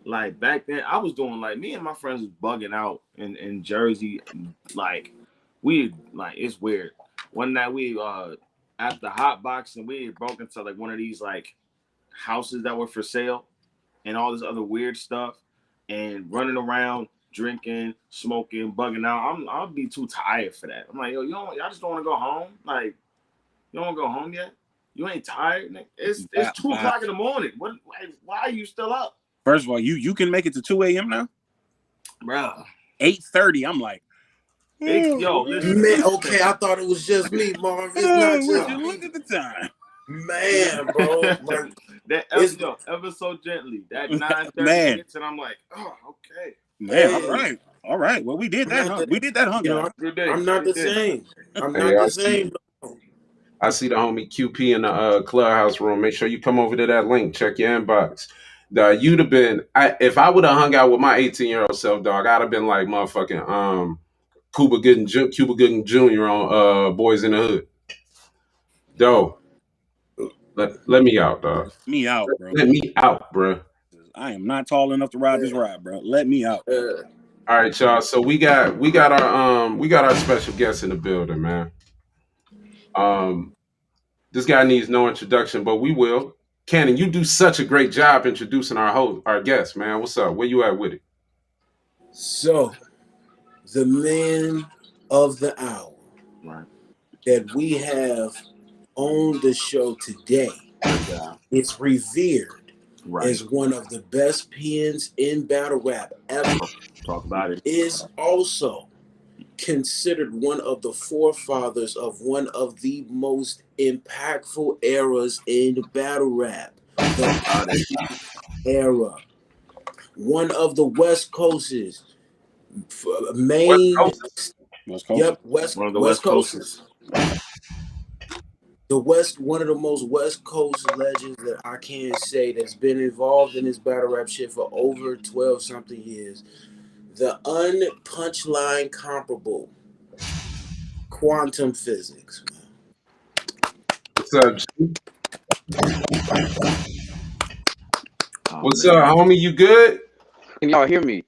Like back then, I was doing like me and my friends was bugging out in Jersey. Like we like it's weird. One night at the hot box, and we had broke into like one of these like houses that were for sale, and all this other weird stuff, and running around, drinking, smoking, bugging out. I'll be too tired for that. I'm like, yo, y'all just don't want to go home. Like, you don't want to go home yet? You ain't tired, nigga? It's 2 o'clock in the morning. Why are you still up? First of all, you can make it to 2 a.m. now, Bruh. 8:30. I'm like, yo, listen. Man, okay, I thought it was just me, Marv. It's not just you look at the time. Man, bro. Like, that ever so gently. That 9:30 hits, and I'm like, oh, okay. Man, all right. Well, we did that, huh? We did that, huh? You know, I'm not the same. I'm not the same. I see the homie QP in the Clubhouse room. Make sure you come over to that link. Check your inbox. You'd have been, if I would have hung out with my 18-year-old self, dog, I'd have been like motherfucking Cuba Gooding Jr. on Boys in the Hood. Yo, let me out, dog. Let me out, bro. Let me out, bro. I am not tall enough to ride this ride, bro. Let me out. All right, y'all. So we got our special guest in the building, man. This guy needs no introduction, but we will. Cannon, you do such a great job introducing our guest, man. What's up? Where you at with it? So, the man of the hour that we have on the show today is revered as one of the best pens in battle rap ever. Talk about it. Is also considered one of the forefathers of one of the most impactful eras in battle rap, the era. One of the West Coast's main, West Coast. Yep, one of the West Coasters. One of the most West Coast legends that I can say that's been involved in this battle rap shit for over 12 something years. The unpunchline comparable quantum physics. What's up, G? What's up, homie? You good? Can y'all hear me?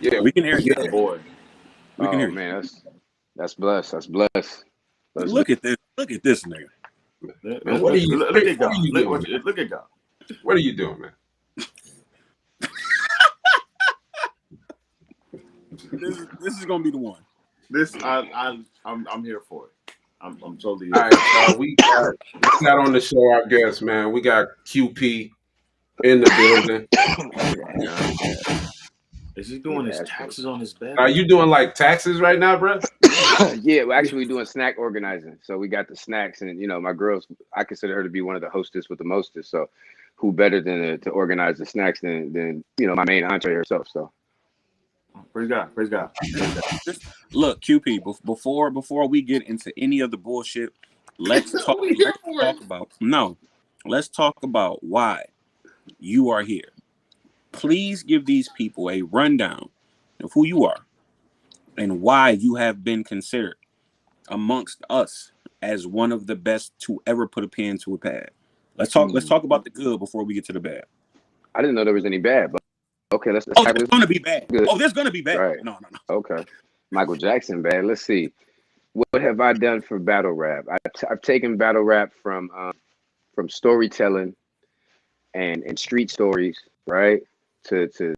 Yeah, we can hear you. Yeah, boy. We can hear you. Man, that's blessed. That's blessed. Look at this. Look at this nigga. Man, what are you? Look at God. Doing, look at God. What are you doing, man? This is gonna be the one. I'm here for it. I'm totally here. All right, we got on the show our guest, man. We got QP in the building. Is he doing his taxes on his bed? Are you doing like taxes right now, bro? Yeah, we're actually doing snack organizing. So we got the snacks, and my girls, I consider her to be one of the hostess with the mostest. So who better than to organize the snacks than my main entree herself? So praise God. Look, QP. Before we get into any of the bullshit, let's talk about why you are here. Please give these people a rundown of who you are and why you have been considered amongst us as one of the best to ever put a pen to a pad. Let's talk about the good before we get to the bad. I didn't know there was any bad, but okay, let's there's gonna be bad. Good. There's gonna be bad. Right. No. Okay. Michael Jackson bad. Let's see. What have I done for battle rap? I've taken battle rap from storytelling and street stories, right? To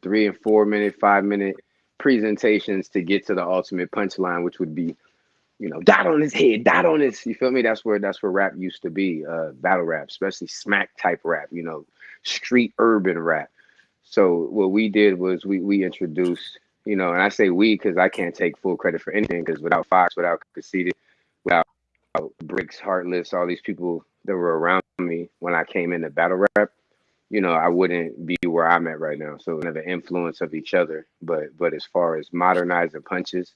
3 and 4 minute, 5 minute presentations to get to the ultimate punchline, which would be, dot on his head, dot on his. You feel me? That's where rap used to be, battle rap, especially smack type rap, street urban rap. So what we did was we introduced, and I say we because I can't take full credit for anything, because without Fox, without Conceited, without Bricks, Heartless, all these people that were around me when I came into battle rap, I wouldn't be where I'm at right now. So the influence of each other, but as far as modernizing punches,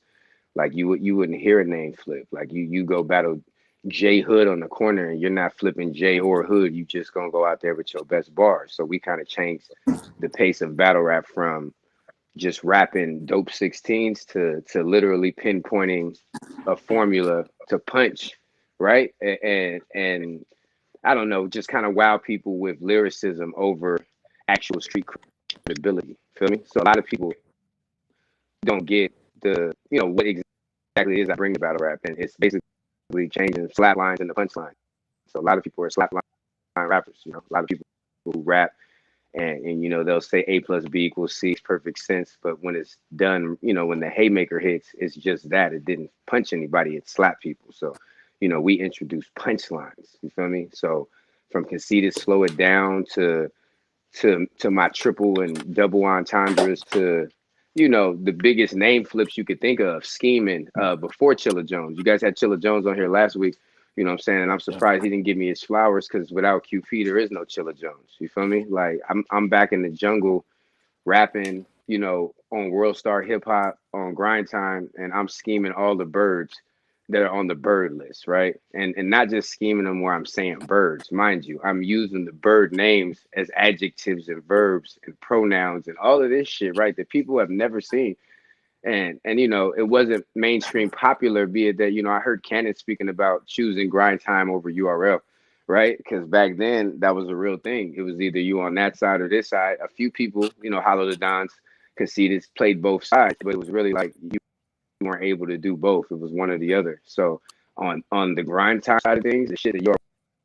like you wouldn't hear a name flip. Like you go battle J Hood on the corner and you're not flipping J or Hood. You just gonna go out there with your best bars. So we kind of changed the pace of battle rap from just rapping dope 16s to literally pinpointing a formula to punch, right? And I don't know, just kind of wow people with lyricism over actual street credibility. Feel me? So a lot of people don't get the, what exactly it is I bring to battle rap. And it's basically changing slap lines into punchline. So a lot of people are slap line rappers. You know, a lot of people who rap and you know they'll say A plus B equals C, it's perfect sense. But when it's done, you know, when the haymaker hits, it's just that it didn't punch anybody, it slapped people. So, you know, we introduced punchlines. You feel me? So from conceited, slow it down to my triple and double entendres to you know the biggest name flips you could think of scheming before Chilla Jones. You guys had Chilla Jones on here last week, you know what I'm saying, and I'm surprised he didn't give me his flowers because without QP there is no Chilla Jones. You feel me? Like I'm back in the jungle rapping, you know, on World Star Hip Hop, on Grind Time, and I'm scheming all the birds that are on the bird list, right? And not just scheming them where I'm saying birds, mind you, I'm using the bird names as adjectives and verbs and pronouns and all of this shit, right? That people have never seen. And you know, it wasn't mainstream popular, be it that, you know, I heard Cannon speaking about choosing Grind Time over URL, right? Because back then that was a real thing. It was either you on that side or this side. A few people, you know, Hollow the Dons, Conceited, played both sides, but it was really like you weren't able to do both. It was one or the other. So on the grind side of things, the shit that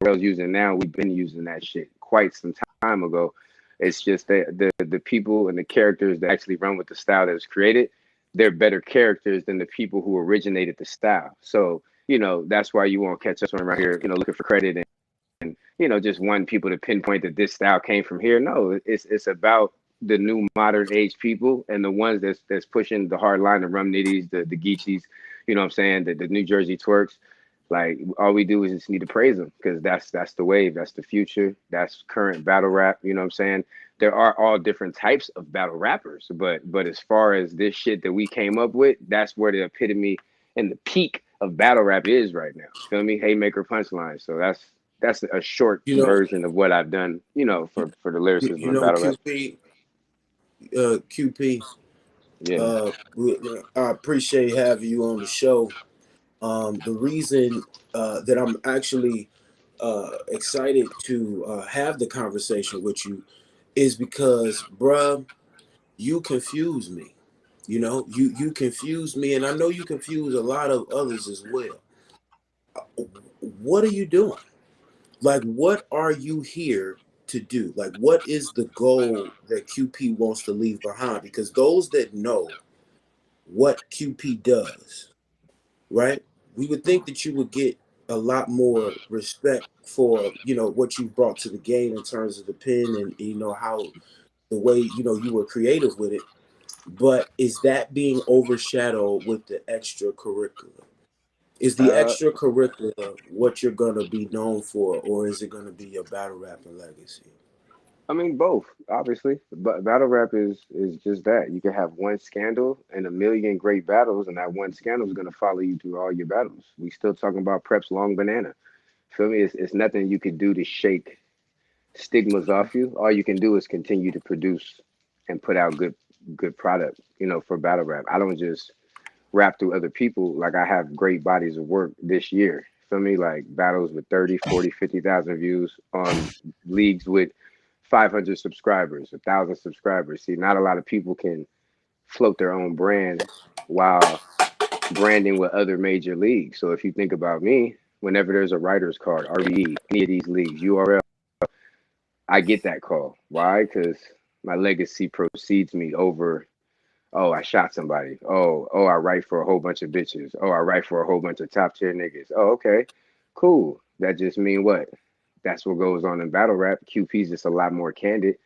URL's using now, we've been using that shit quite some time ago. It's just that the people and the characters that actually run with the style that was created, they're better characters than the people who originated the style. So, you know, that's why you won't catch us around here, you know, looking for credit and you know, just wanting people to pinpoint that this style came from here. No, it's about the new modern age people and the ones that's pushing the hard line, the rum nitties, the Geechees, you know what I'm saying, the New Jersey twerks. Like all we do is just need to praise them because that's the wave, that's the future, that's current battle rap. You know what I'm saying? There are all different types of battle rappers, but as far as this shit that we came up with, that's where the epitome and the peak of battle rap is right now. Feel me? Haymaker punchline. So that's a short You know, version of what I've done, you know, for the lyricism you of know, battle rap. QP. Yeah. I appreciate having you on the show. The reason that I'm actually excited to have the conversation with you is because, bruh, you confuse me. You know, you confuse me, and I know you confuse a lot of others as well. What are you doing? Like, what are you here to do? Like, what is the goal that QP wants to leave behind? Because those that know what QP does, right? We would think that you would get a lot more respect for, you know, what you brought to the game in terms of the pen and, you know, how the way, you know, you were creative with it. But is that being overshadowed with the extracurricular? Is the Uh, extracurricular what you're gonna be known for, or is it gonna be your battle rapping legacy? I mean both, obviously. But battle rap is just that. You can have one scandal and a million great battles, and that one scandal is gonna follow you through all your battles. We still talking about Prep's Long Banana. Feel me? It's nothing you could do to shake stigmas off you. All you can do is continue to produce and put out good product, you know, for battle rap. I don't just rap through other people. Like I have great bodies of work this year. Feel me? Like battles with 30, 40, 50,000 views on leagues with 500 subscribers, 1,000 subscribers. See, not a lot of people can float their own brand while branding with other major leagues. So if you think about me, whenever there's a writer's card, RBE, any of these leagues, URL, I get that call. Why? Because my legacy precedes me over. Oh, I shot somebody. Oh, I write for a whole bunch of bitches. Oh, I write for a whole bunch of top tier niggas. Oh, okay, cool. That just mean what? That's what goes on in battle rap. QP's just a lot more candid,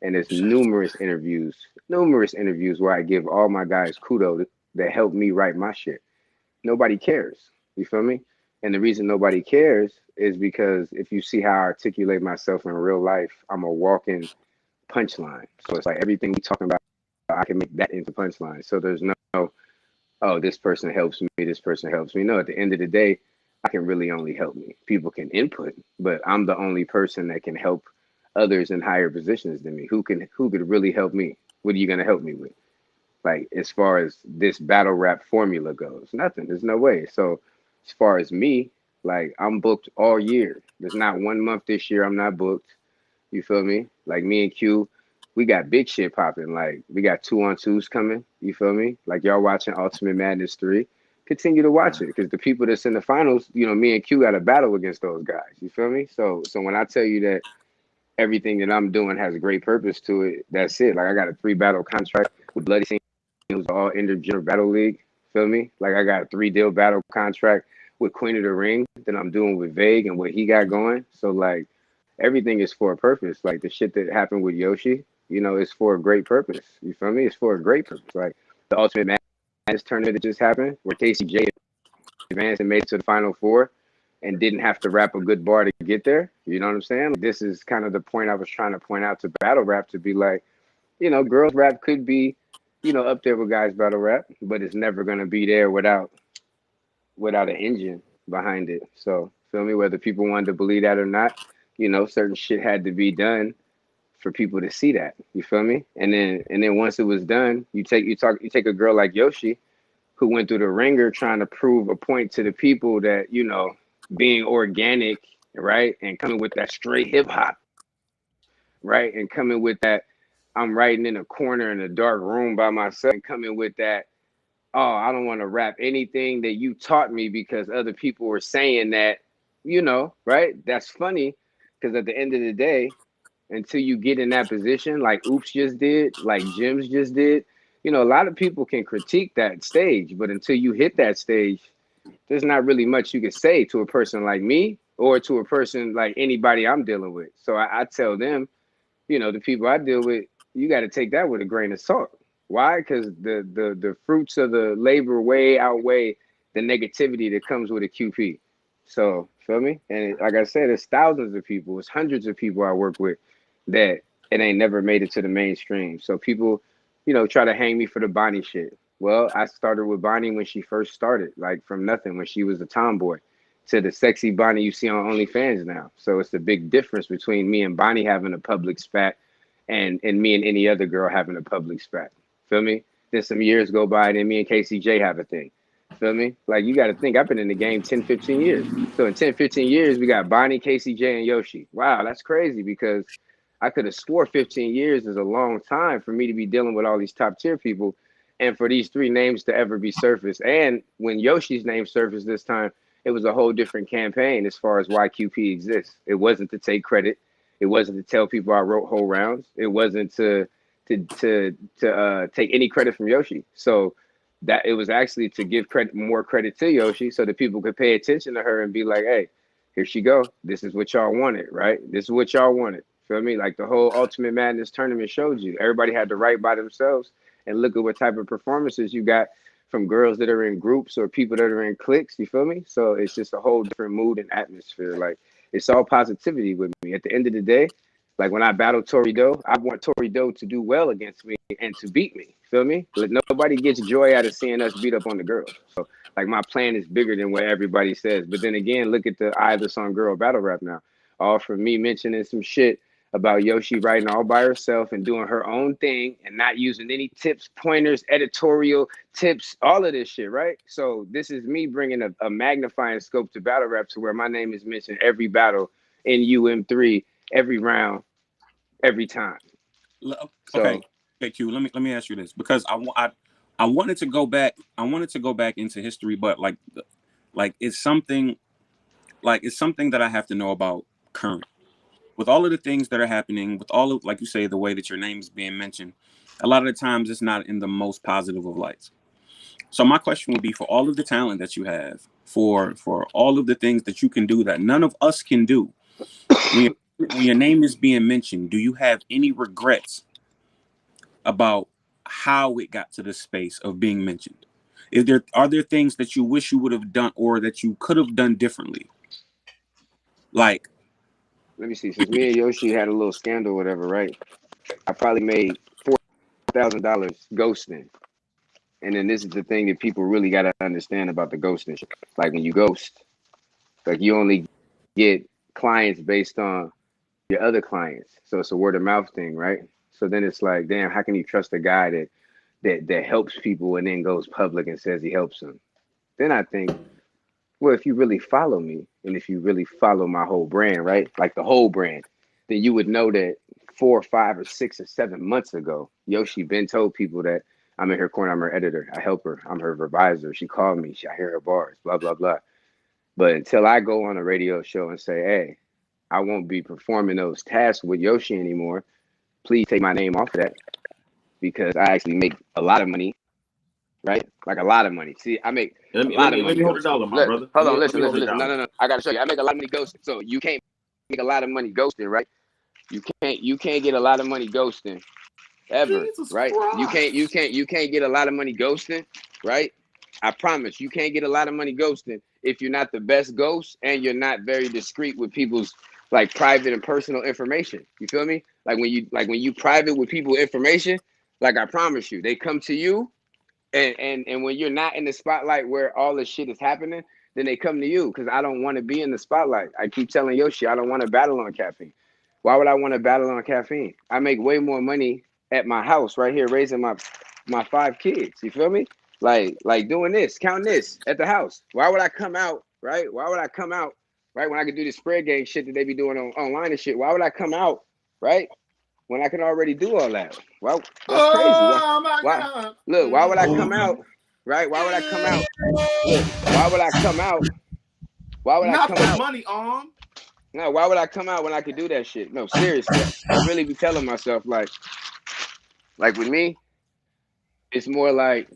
and there's numerous interviews where I give all my guys kudos that helped me write my shit. Nobody cares. You feel me? And the reason nobody cares is because if you see how I articulate myself in real life, I'm a walking punchline. So it's like everything we talking about, I can make that into punchline. So there's no, oh, this person helps me, this person helps me. No, at the end of the day, I can really only help me. People can input, but I'm the only person that can help others in higher positions than me. Who could really help me? What are you gonna help me with? Like as far as this battle rap formula goes, nothing. There's no way. So as far as me, like I'm booked all year. There's not 1 month this year I'm not booked. You feel me? Like me and Q, we got big shit popping. Like we got 2-on-2s coming. You feel me? Like y'all watching Ultimate Madness 3. continue to watch it, because the people that's in the finals, me and Q got a battle against those guys. You feel me? So when I tell you that everything that I'm doing has a great purpose to it, that's it. Like, I got a 3-battle contract with Bloody Scene, who's all intergender battle league. Feel me? Like, I got a 3-deal battle contract with Queen of the Ring that I'm doing with Vague and what he got going. So, like, everything is for a purpose. Like, the shit that happened with Yoshi, it's for a great purpose. You feel me? It's for a great purpose. Like, the Ultimate Madness tournament that just happened, where KCJ advanced and made it to the Final Four and didn't have to rap a good bar to get there. You know what I'm saying? Like, this is kind of the point I was trying to point out to battle rap, to be like, girls rap could be, up there with guys battle rap, but it's never gonna be there without an engine behind it. So, feel me? Whether people wanted to believe that or not, certain shit had to be done for people to see that. You feel me? And then once it was done, you take a girl like Yoshi, who went through the ringer trying to prove a point to the people that, being organic, right, and coming with that straight hip hop, right, and coming with that, I'm writing in a corner in a dark room by myself, and coming with that, oh, I don't want to rap anything that you taught me because other people were saying that, right? That's funny, because at the end of the day, until you get in that position, like Oops just did, like Jims just did, a lot of people can critique that stage, but until you hit that stage, there's not really much you can say to a person like me or to a person like anybody I'm dealing with. So I tell them, the people I deal with, you got to take that with a grain of salt. Why? Because the fruits of the labor way outweigh the negativity that comes with a QP. So, feel me? And like I said, it's thousands of people, it's hundreds of people I work with that it ain't never made it to the mainstream. So people, try to hang me for the Bonnie shit. Well, I started with Bonnie when she first started, like from nothing, when she was a tomboy, to the sexy Bonnie you see on OnlyFans now. So it's the big difference between me and Bonnie having a public spat and me and any other girl having a public spat. Feel me? Then some years go by, and then me and KCJ have a thing. Feel me? Like, you got to think, I've been in the game 10, 15 years. So in 10, 15 years, we got Bonnie, KCJ, and Yoshi. Wow, that's crazy, because I could have swore 15 years is a long time for me to be dealing with all these top tier people and for these 3 names to ever be surfaced. And when Yoshi's name surfaced this time, it was a whole different campaign as far as why QP exists. It wasn't to take credit. It wasn't to tell people I wrote whole rounds. It wasn't to take any credit from Yoshi. So that it was actually to give more credit to Yoshi, so that people could pay attention to her and be like, hey, here she go. This is what y'all wanted, right? This is what y'all wanted. Feel me? Like, the whole Ultimate Madness tournament showed you. Everybody had to write by themselves, and look at what type of performances you got from girls that are in groups or people that are in cliques. You feel me? So it's just a whole different mood and atmosphere. Like, it's all positivity with me. At the end of the day, like, when I battle Tori Doe, I want Tori Doe to do well against me and to beat me. Feel me? Like, nobody gets joy out of seeing us beat up on the girls. So, like, my plan is bigger than what everybody says. But then again, look at the Eye of the Sun Girl battle rap now. All from me mentioning some shit about Yoshi writing all by herself and doing her own thing and not using any tips, pointers, editorial tips, all of this shit, right? So this is me bringing a magnifying scope to battle rap, to where my name is mentioned every battle in UM3, every round, every time. Okay, Q. Let me ask you this, because I wanted to go back. I wanted to go back into history, but like it's something that I have to know about current. With all of the things that are happening, with all of, like you say, the way that your name is being mentioned, a lot of the times it's not in the most positive of lights. So my question would be, for all of the talent that you have, for all of the things that you can do that none of us can do, when your name is being mentioned, do you have any regrets about how it got to the space of being mentioned? Are there things that you wish you would have done, or that you could have done differently? Like, let me see. Since me and Yoshi had a little scandal, whatever, right? I probably made $4,000 ghosting. And then this is the thing that people really got to understand about the ghosting shit. Like, when you ghost, like, you only get clients based on your other clients. So it's a word of mouth thing, right? So then it's like, damn, how can you trust a guy that helps people and then goes public and says he helps them? Then I think, well, if you really follow me and if you really follow my whole brand, right? Like, the whole brand, then you would know that 4 or 5 or 6 or 7 months ago, Yoshi Ben told people that I'm in her corner. I'm her editor. I help her. I'm her reviser. She called me. I hear her bars. Blah blah blah. But until I go on a radio show and say, hey, I won't be performing those tasks with Yoshi anymore. Please take my name off of that because I actually make a lot of money, right? Like a lot of money. See, I make a lot of money. Let me hold the dollar, my brother. Hold on, listen. No. I gotta show you. I make a lot of money ghosting. So you can't make a lot of money ghosting, right? You can't get a lot of money ghosting ever, Jesus right? Christ. You can't get a lot of money ghosting, right? I promise you can't get a lot of money ghosting if you're not the best ghost and you're not very discreet with people's like private and personal information. You feel me? Like when you private with people information, like I promise you, they come to you and when you're not in the spotlight where all this shit is happening, then they come to you because I don't want to be in the spotlight. I keep telling Yoshi, I don't want to battle on caffeine. Why would I want to battle on caffeine? I make way more money at my house right here raising my 5 kids. You feel me? Like doing this, counting this at the house. Why would I come out, right? Why would I come out, right? When I could do this spread game shit that they be doing online and shit. Why would I come out, right? When I can already do all that. Well, that's crazy. My why? God. Look, why would I come out? Right? Why would I come out? Look, why would I come out? Why would I come out? Money on. No, why would I come out when I could do that shit? No, seriously. I really be telling myself like with me, it's more like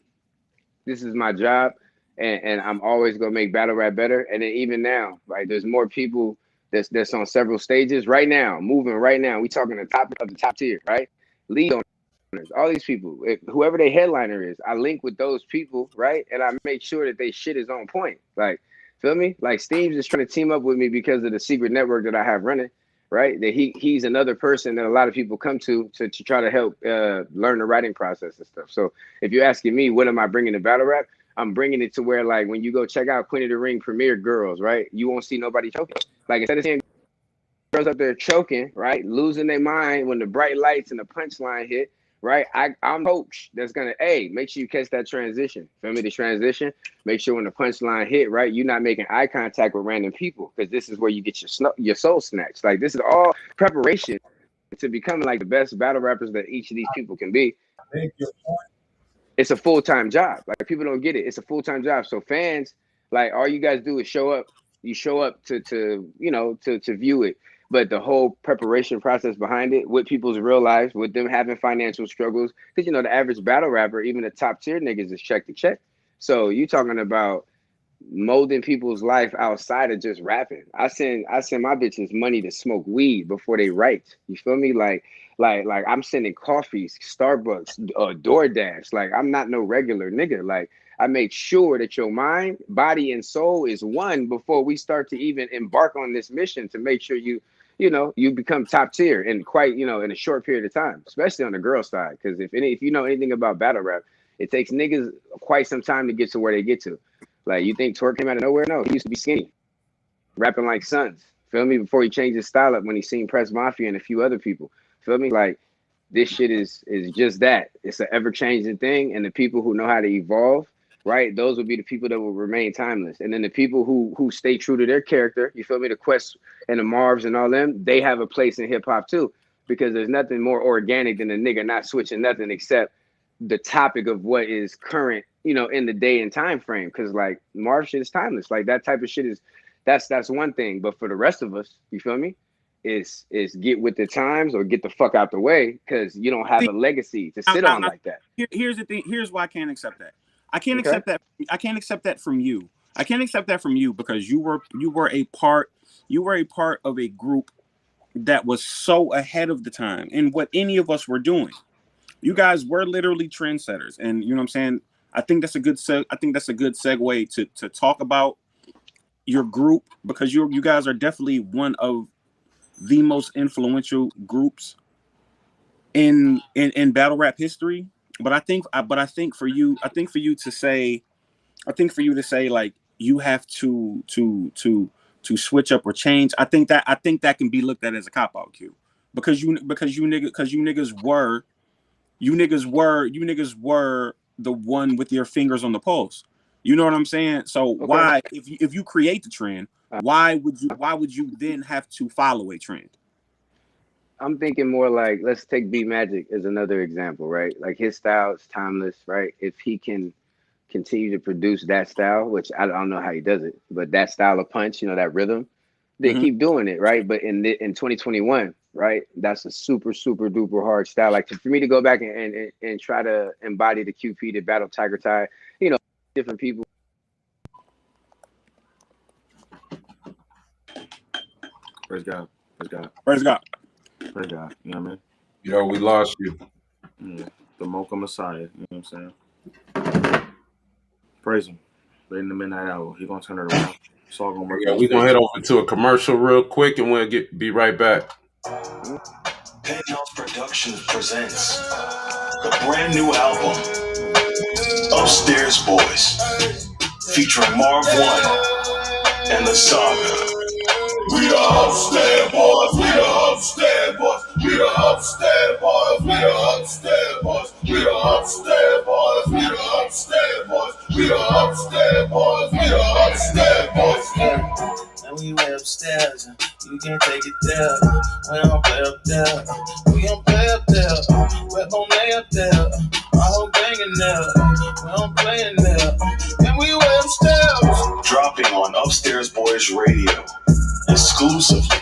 this is my job and I'm always gonna make battle rap better. And then even now, right, there's more people that's on several stages right now, moving right now. We talking the top of the top tier, right? Lead owners, all these people, whoever their headliner is, I link with those people, right? And I make sure that they shit is on point. Like, feel me? Like Steve's just trying to team up with me because of the secret network that I have running, right? That he's another person that a lot of people come to try to help learn the writing process and stuff. So if you're asking me, what am I bringing to battle rap? I'm bringing it to where like when you go check out Queen of the Ring premiere girls, right? You won't see nobody choking. Like instead of seeing girls up there choking, right, losing their mind when the bright lights and the punchline hit, right? I'm coach that's gonna make sure you catch that transition. Feel me? The transition. Make sure when the punchline hit, right, you're not making eye contact with random people because this is where you get your soul snatched. Like this is all preparation to becoming like the best battle rappers that each of these people can be. It's a full-time job. Like people don't get it. It's a full-time job. So fans, like all you guys do is show up. You show up to view it. But the whole preparation process behind it, with people's real lives, with them having financial struggles, because the average battle rapper, even the top tier niggas, is check to check. So you talking about molding people's life outside of just rapping. I send my bitches money to smoke weed before they write. You feel me? Like I'm sending coffees, Starbucks, DoorDash. Like I'm not no regular nigga. Like I make sure that your mind, body, and soul is one before we start to even embark on this mission to make sure you become top tier in quite in a short period of time, especially on the girl side. Because if you know anything about battle rap, it takes niggas quite some time to get to where they get to. Like you think Twerk came out of nowhere? No, he used to be skinny, rapping like Sons. Feel me? Before he changed his style up when he seen Press Mafia and a few other people. Feel me? Like this shit is just that. It's an ever changing thing, and the people who know how to evolve, right? Those will be the people that will remain timeless. And then the people who stay true to their character, you feel me? The Quest and the Marvs and all them, they have a place in hip hop too, because there's nothing more organic than a nigga not switching nothing except the topic of what is current, in the day and time frame. Because like Marv shit is timeless. Like that type of shit is that's one thing. But for the rest of us, you feel me? Is get with the times or get the fuck out the way because you don't have a legacy to sit on like that. Here's the thing. Here's why I can't accept that. I can't accept that. I can't accept that from you. I can't accept that from you because you were a part of a group that was so ahead of the time in what any of us were doing. You guys were literally trendsetters, and you know what I'm saying. I think that's a good segue to talk about your group because you guys are definitely one of the most influential groups in battle rap history. But I think for you to say like you have to switch up or change. I think that can be looked at as a cop out cue because you niggas were the one with your fingers on the pulse. You know what I'm saying? So why, if you create the trend, why would you then have to follow a trend? I'm thinking more like, let's take B Magic as another example, right? Like his style is timeless, right? If he can continue to produce that style, which I don't know how he does it, but that style of punch, that rhythm, then keep doing it, right? But in 2021, right, that's a super duper hard style. Like for me to go back and try to embody the QP, the Battle Tiger Tie, different people. Praise God. Praise God. Praise God. Praise God. You know what I mean? Yo, we lost you. Yeah. The Mocha Messiah. You know what I'm saying? Praise him. Late in the midnight hour. He gonna turn it around. It's all gonna work. Yeah, we're gonna head over to a commercial real quick, and we'll be right back. Penthouse Productions presents the brand new album, Upstairs Boys, featuring Marv One and the Saga. We the upstairs boys, we the upstairs boys, we the upstairs boys, we the upstairs boys, we the upstairs boys, we the upstairs boys, we the upstairs boys, we the upstairs boys. And we way upstairs, you can't take it there. We don't play up there, we don't play up there. We don't lay up there, my whole gang in there. We don't play in there, and we way upstairs. Dropping on Upstairs Boys Radio. Exclusively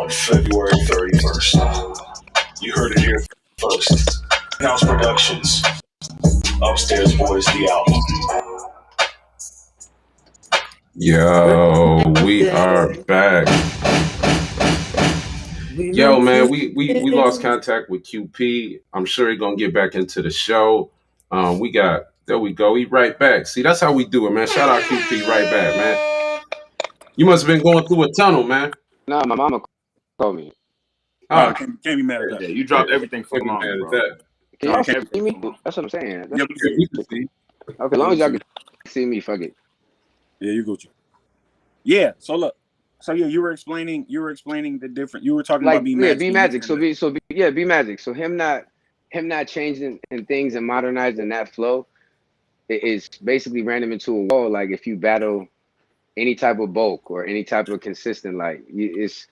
on February 31st. You heard it here first. House Productions. Upstairs Boys, the album. Yo, we are back. Yo, man, we lost contact with QP. I'm sure he's gonna get back into the show. There we go. He right back. See, that's how we do it, man. Shout out QP, right back, man. You must have been going through a tunnel, man. Nah, my mama called me. Oh, can't be mad at that. Yeah, you dropped everything for mom, bro. Can y'all see me? That's what I'm saying. Yeah, we can see. Okay, as long as y'all can see me, fuck it. Yeah, you Gucci. Yeah, so look. So yeah, you were explaining the different. You were talking about B Magic. B Magic. B Magic. So him not changing and things and modernizing that flow is basically ran him into a wall. Like if you battle any type of bulk or any type of consistent, like it's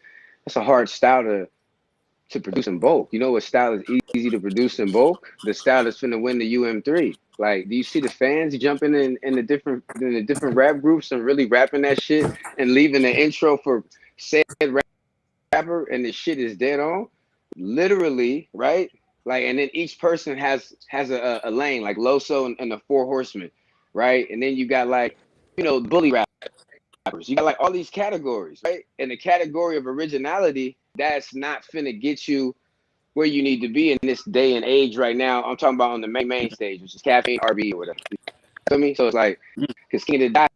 a hard style to produce in bulk. You know what style is easy to produce in bulk? The style that's finna win the UM3. Like, do you see the fans jumping in the different rap groups and really rapping that shit and leaving the intro for said rapper and the shit is dead on? Literally, right? Like, and then each person has a lane, like Loso and the Four Horsemen, right? And then you got like, bully rappers. You got like all these categories, right? And the category of originality, that's not finna get you where you need to be in this day and age right now. I'm talking about on the main stage, which is Caffeine, RB, or whatever. You feel me? So it's like, because King of the Dot,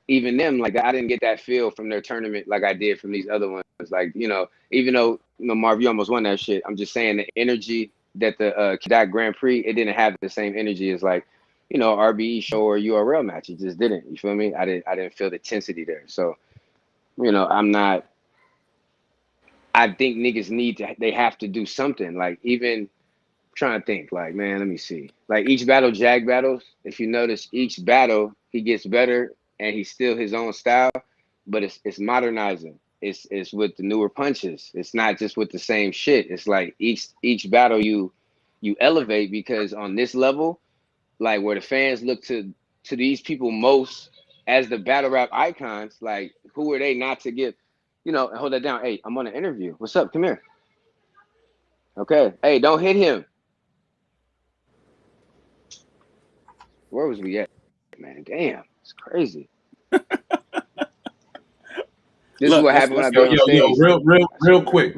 even them, like I didn't get that feel from their tournament like I did from these other ones. Like, even though Marv, you almost won that shit, I'm just saying the energy that the Dot Grand Prix, it didn't have the same energy as like, RBE show or URL match. It just didn't. You feel me? I didn't feel the intensity there. So, I think niggas they have to do something. Like, even trying to think, like, man, let me see. Like, each battle Jag battles, if you notice, each battle, he gets better and he's still his own style, but it's modernizing. It's with the newer punches. It's not just with the same shit. It's like each battle you elevate, because on this level, like where the fans look to these people most as the battle rap icons, like who are they not to get, hold that down. Hey, I'm on an interview. What's up? Come here. Okay. Hey, don't hit him. Where was we at, man? Damn, it's crazy. This is what happened when I be on stage. Real quick.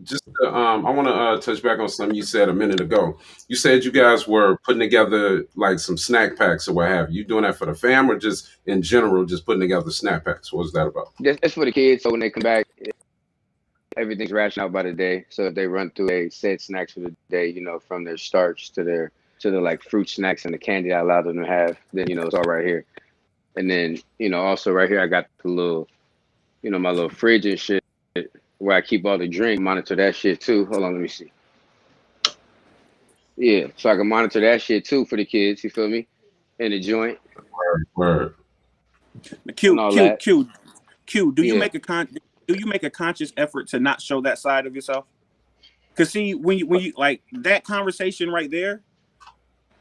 Just I want to touch back on something you said a minute ago. You said you guys were putting together like some snack packs or what have you. You doing that for the fam or just in general, just putting together snack packs? What was that about? It's for the kids. So when they come back, everything's rationed out by the day. So if they run through a set snacks for the day, from their starch to the like fruit snacks and the candy I allowed them to have, then it's all right here. And then also right here I got the little, my little fridge and shit where I keep all the drink. Monitor that shit too. Hold on, let me see. Yeah, so I can monitor that shit too for the kids. You feel me? In the joint. Word. Q. Do you make a do you make a conscious effort to not show that side of yourself? Because see, when you like that conversation right there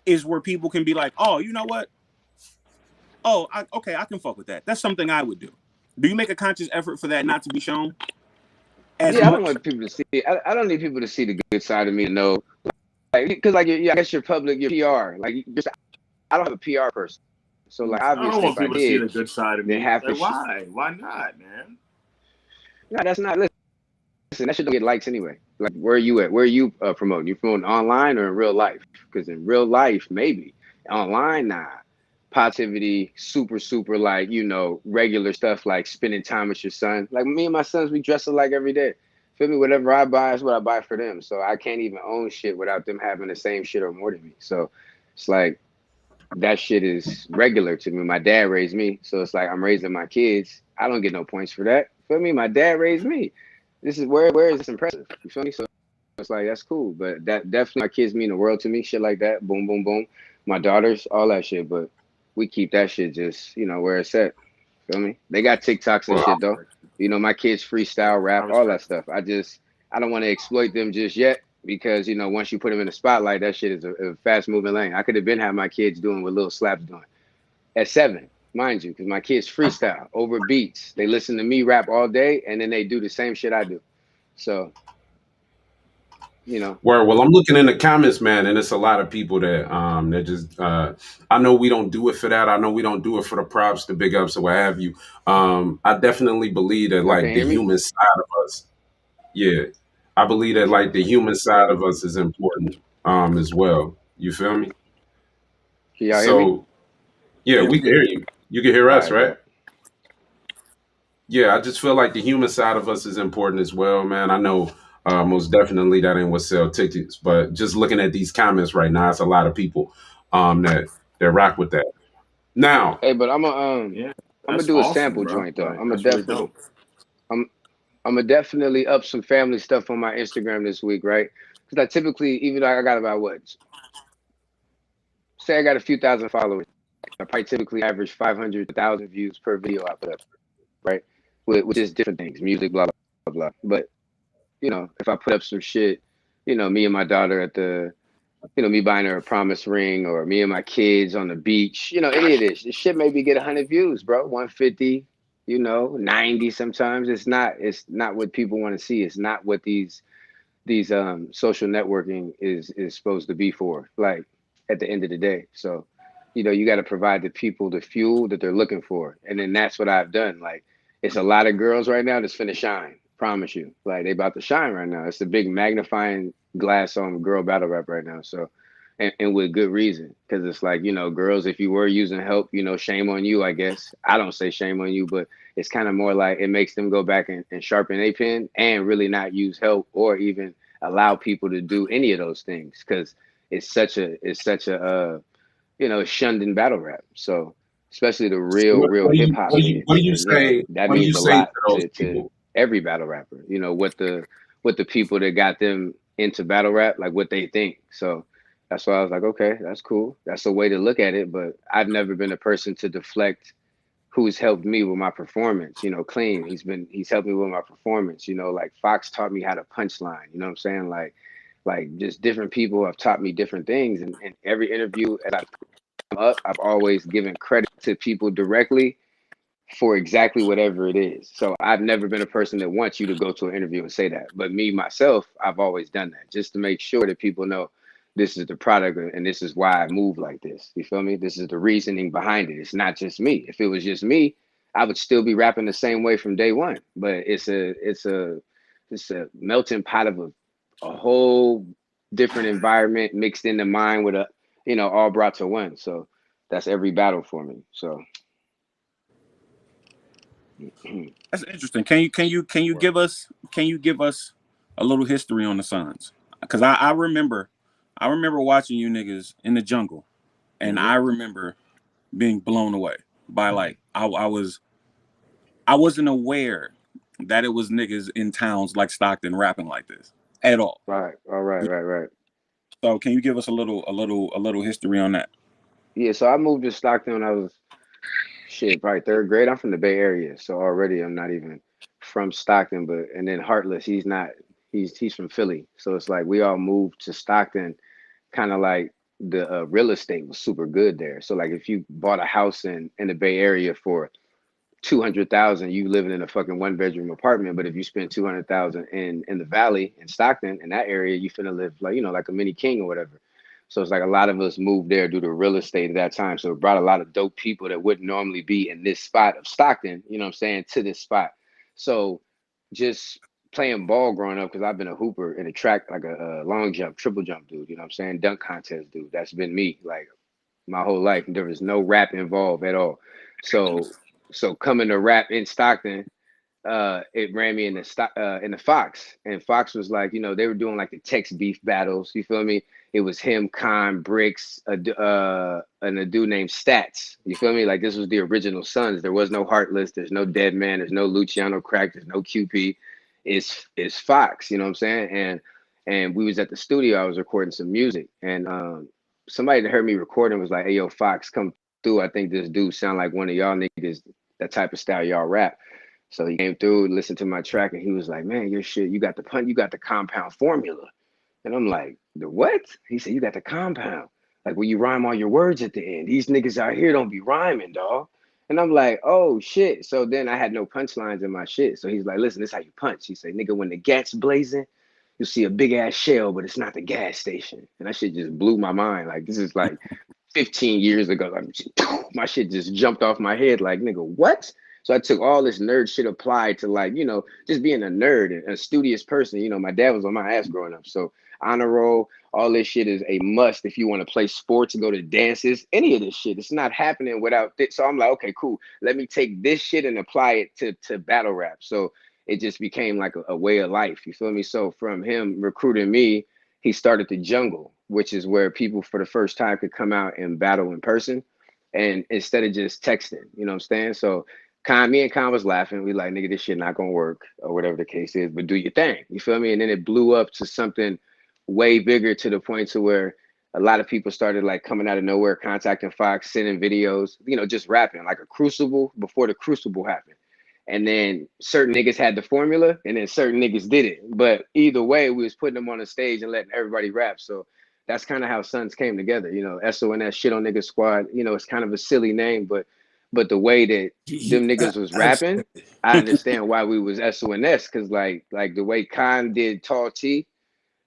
is where people can be like, oh, you know what? Oh, okay, I can fuck with that. That's something I would do. Do you make a conscious effort for that not to be shown as Yeah, I don't much? want people to see. I don't need people to see the good side of me to know, like, because like I guess your public, your PR, like just I don't have a PR person, so like I don't obviously want if I people to see did, the good side of then me. half the Like, shit. why? Why not, man? No, that's not. Listen, that shit don't get likes anyway. Like, where are you at? Where are you promoting? You promoting online or in real life? Because in real life, maybe. Online, nah. Positivity, super, like, regular stuff like spending time with your son. Like, me and my sons, we dress alike every day. Feel me? Whatever I buy is what I buy for them. So I can't even own shit without them having the same shit or more than me. So it's like, that shit is regular to me. My dad raised me. So it's like, I'm raising my kids. I don't get no points for that. Feel me? My dad raised me. This is where is this impressive? You feel me? So it's like, that's cool. But that definitely, my kids mean the world to me. Shit like that. Boom, boom, boom. My daughters, all that shit. But we keep that shit just, where it's at. Feel me? They got TikToks and Well, shit though. My kids freestyle, I rap, all that respect stuff. I don't want to exploit them just yet because once you put them in the spotlight, that shit is a fast moving lane. I could have been had my kids doing what Lil Slap's doing at 7, mind you, because my kids freestyle over beats. They listen to me rap all day, and then they do the same shit I do. So, well, I'm looking in the comments, man, and it's a lot of people that just I know we don't do it for that. I know we don't do it for the props, the big ups, or what have you. I definitely believe that y'all can like the hear me? human side of us, yeah, I believe that like the human side Yo, of us is important as well. You feel me? can y'all hear me? So yeah, Yeah, we we can get hear you. You can hear All us, right, right? bet. Yeah, I just feel like the human side of us is important as well, man. I know most definitely that ain't what sell tickets, but just looking at these comments right now, it's a lot of people that rock with that. Now, Hey, but Yeah, I'm gonna that's do a awesome, sample bro. joint though. Like, that's really dope. I'm I'm gonna definitely up some family stuff on my Instagram this week, right? Because I typically, even though I got about what, say I got a few thousand followers, I probably typically average 500 to 1,000 views per video I put up, right? With just different things, music, blah blah blah. But if I put up some shit, me and my daughter at the, me buying her a promise ring, or me and my kids on the beach, any of this shit maybe get 100 views, bro, 150, 90 sometimes. It's not what people want to see. It's not what these social networking is supposed to be for, like, at the end of the day. So you got to provide the people the fuel that they're looking for, and then that's what I've done. Like, it's a lot of girls right now that's finna shine, promise you. Like, they about to shine right now. It's the big magnifying glass on girl battle rap right now. So, and with good reason, because it's like, girls, if you were using help, shame on you, I guess. I don't say shame on you, but it's kind of more like it makes them go back and sharpen a pen and really not use help or even allow people to do any of those things, because it's such a shunned in battle rap. So especially the so real hip hop what do heads, you and say? that What do you means a say to lot those to people? every battle rapper. What the people that got them into battle rap, like, what they think. So that's why I was like, okay, that's cool. That's a way to look at it. But I've never been a person to deflect who's helped me with my performance. Clean. He's helped me with my performance. Like Fox taught me how to punchline. You know what I'm saying? Like just different people have taught me different things. And every interview as I've come up, I've always given credit to people directly for exactly whatever it is. So I've never been a person that wants you to go to an interview and say that. But me, myself, I've always done that just to make sure that people know this is the product and this is why I move like this. You feel me? This is the reasoning behind it. It's not just me. If it was just me, I would still be rapping the same way from day one. But it's a melting pot of a whole different environment mixed in the mind with all brought to one. So that's every battle for me. So That's interesting. Can you give us a little history on the Suns? Because I remember watching you niggas in the jungle, and mhm. I remember being blown away by, like, I wasn't aware that it was niggas in towns like Stockton rapping like this at all. Right. All right. Right. Right. So can you give us a little history on that? Yeah. So I moved to Stockton when I was, shit, probably third grade. I'm from the Bay Area, so already I'm not even from Stockton, and then Heartless, he's not. He's from Philly, so it's like we all moved to Stockton, kind of like the real estate was super good there. So like if you bought a house in the Bay Area for 200,000, you living in a fucking 1-bedroom apartment. But if you spend 200,000 in the Valley in Stockton in that area, you finna live like like a mini king or whatever. So it's like a lot of us moved there due to real estate at that time. So it brought a lot of dope people that wouldn't normally be in this spot of Stockton, you know what I'm saying, to this spot. So just playing ball growing up, because I've been a hooper and a track, like a long jump, triple jump dude, you know what I'm saying, dunk contest dude. That's been me like my whole life. There was no rap involved at all. So coming to rap in Stockton, it ran me in the Fox, and Fox was like, they were doing like the Tex beef battles. You feel me? It was him, Khan, Bricks, and a dude named Stats. You feel me? Like this was the original Sons. There was no Heartless. There's no Dead Man. There's no Luciano Crack. There's no QP. It's Fox. You know what I'm saying? And we was at the studio. I was recording some music, and somebody that heard me recording was like, "Hey, yo, Fox, come through. I think this dude sound like one of y'all niggas. That type of style y'all rap." So he came through, listened to my track, and he was like, "Man, your shit, you got the compound formula." And I'm like, "The what?" He said, "You got the compound. Like when you rhyme all your words at the end. These niggas out here don't be rhyming, dog." And I'm like, "Oh shit." So then I had no punchlines in my shit. So he's like, "Listen, this is how you punch." He said, "Nigga, when the gat's blazing, you'll see a big ass shell, but it's not the gas station." And that shit just blew my mind. Like this is like 15 years ago. Like, my shit just jumped off my head. Like, nigga, what? So I took all this nerd shit applied to like, just being a nerd and a studious person. My dad was on my ass growing up. So honor roll, all this shit is a must if you want to play sports, go to dances, any of this shit. It's not happening without this. So I'm like, okay, cool. Let me take this shit and apply it to battle rap. So it just became like a way of life. You feel me? So from him recruiting me, he started the Jungle, which is where people for the first time could come out and battle in person. And instead of just texting, you know what I'm saying? So me and Khan was laughing. We like, nigga, this shit not gonna work or whatever the case is, but do your thing. You feel me? And then it blew up to something way bigger, to the point to where a lot of people started like coming out of nowhere, contacting Fox, sending videos, just rapping like a Crucible before the Crucible happened. And then certain niggas had the formula and then certain niggas did it. But either way, we was putting them on the stage and letting everybody rap. So that's kind of how Sons came together. SONS, Shit on Niggas Squad, it's kind of a silly name, but the way that them niggas was rapping, I understand why we was SONS, because like the way Khan did Tall T,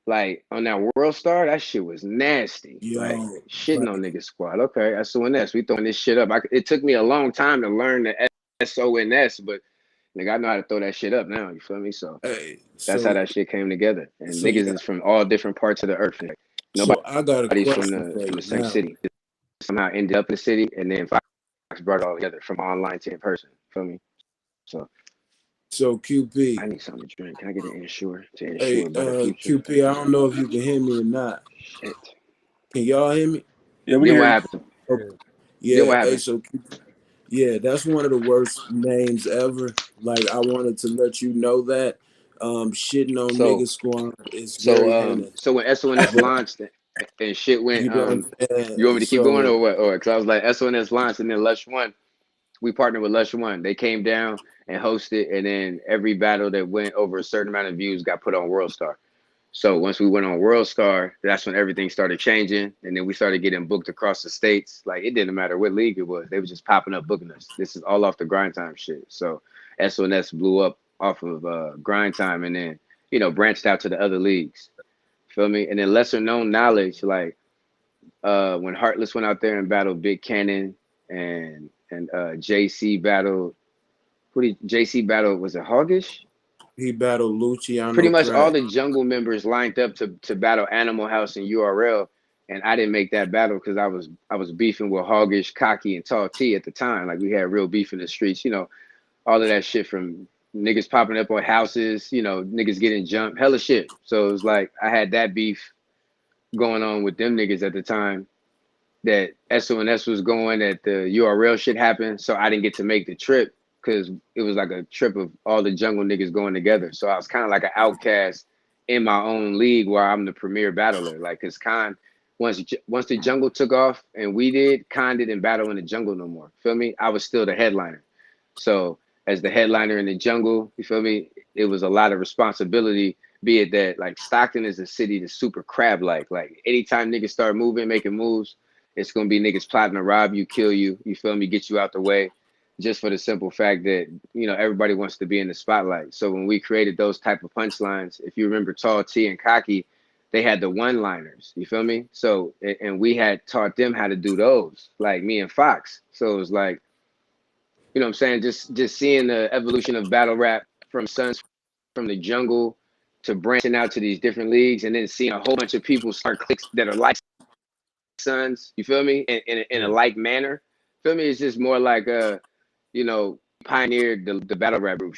like on that World Star, that shit was nasty. Like shitting on Niggas Squad. Okay, SONS, we throwing this shit up. It took me a long time to learn the SONS, but nigga, I know how to throw that shit up now. You feel me? So that's how that shit came together. And niggas is from all different parts of the earth. So I got a question from the same city. Somehow ended up in the city, and then Fox brought it all together from online to in person. Feel me? So QP, I need something to drink. Can I get an Ensure to ensure hey, better future? QP, I don't know if you can hear me or not. Shit. Can y'all hear me? Yeah, we Then hear what you. happened? Okay. Then Yeah, what hey, happened? so yeah, that's one of the worst names ever. Like I wanted to let you know that. Shitting on Nigga Squad is very heinous. So when SONS launched and shit went, You know what I'm you want me to keep going saying? or what? Or because I was like SONS launched, and then Lush One, we partnered with Lush One. They came down and hosted, and then every battle that went over a certain amount of views got put on World Star. So once we went on World Star, that's when everything started changing, and then we started getting booked across the states. Like it didn't matter what league it was; they were just popping up booking us. This is all off the Grind Time shit. So SONS blew up off of Grind Time, and then branched out to the other leagues. Feel me? And then lesser known knowledge, like when Heartless went out there and battled Big Cannon, and JC battled. Who did JC battle? Was it Hoggish? He battled Pretty Luciano much all Crack. the Jungle members lined up to battle Animal House and URL, and I didn't make that battle because I was beefing with Hoggish, Cocky, and Tall T at the time. Like we had real beef in the streets, all of that shit from niggas popping up on houses, niggas getting jumped, hella shit. So it was like I had that beef going on with them niggas at the time, that SONS was going, that the URL shit happened. So I didn't get to make the trip because it was like a trip of all the Jungle niggas going together. So I was kind of like an outcast in my own league where I'm the premier battler. Like, cause Khan, once the Jungle took off and we did, Khan didn't battle in the Jungle no more. Feel me? I was still the headliner. So as the headliner in the jungle. You feel me? It was a lot of responsibility. Be it that like Stockton is a city that's super crab like. Like anytime niggas start moving, making moves, it's gonna be niggas plotting to rob you, kill you. You feel me? Get you out the way, just for the simple fact that everybody wants to be in the spotlight. So when we created those type of punchlines, if you remember Tall T and Cocky, they had the one-liners. You feel me? So and we had taught them how to do those, like me and Fox. So it was like, you know what I'm saying? Just seeing the evolution of battle rap from Sons from the jungle to branching out to these different leagues, and then seeing a whole bunch of people start clicks that are like Sons. You feel me? In a like manner. Feel me? It's just more like pioneered the battle rap group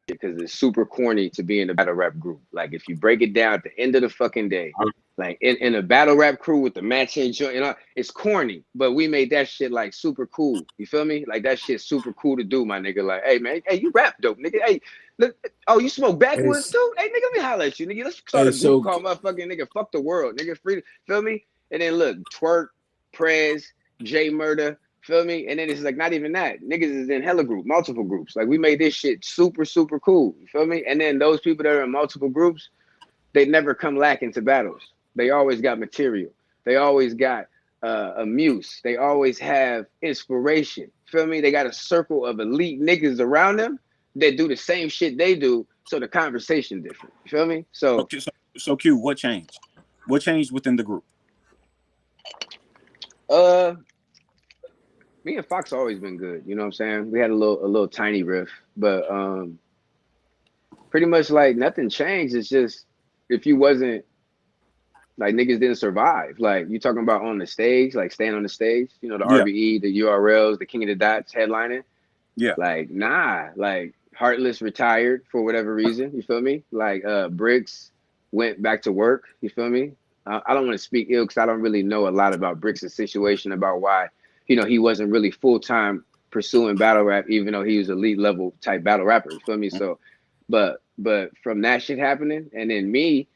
because it's super corny to be in a battle rap group. Like if you break it down at the end of the fucking day, like in a battle rap crew with the matching joint, it's corny, but we made that shit like super cool. You feel me? Like that shit's super cool to do, my nigga. Like, hey man, hey, you rap dope, nigga. Hey, look, oh, you smoke backwoods too? Hey, nigga, let me holler at you, nigga. Let's start a group called motherfucking nigga Fuck the World, nigga. Free, feel me? And then look, Twerk, Prez, J Murder. Feel me? And then it's like not even that. Niggas is in hella group, multiple groups. Like we made this shit super, super cool. You feel me? And then those people that are in multiple groups, they never come lacking to battles. They always got material. They always got a muse. They always have inspiration. Feel me? They got a circle of elite niggas around them that do the same shit they do. So the conversation different. You feel me? So Q, what changed? What changed within the group? Me and Fox always been good. You know what I'm saying? We had a little tiny riff, but pretty much like nothing changed. It's just if you wasn't like niggas didn't survive. Like you talking about on the stage, like staying on the stage, the RBE, the URLs, the King of the Dots headlining. Yeah. Like, nah, like Heartless retired for whatever reason. You feel me? Like Bricks went back to work. You feel me? I don't want to speak ill because I don't really know a lot about Bricks' situation, about why, he wasn't really full-time pursuing battle rap, even though he was elite level type battle rapper. You feel me? So, but from that shit happening, and then me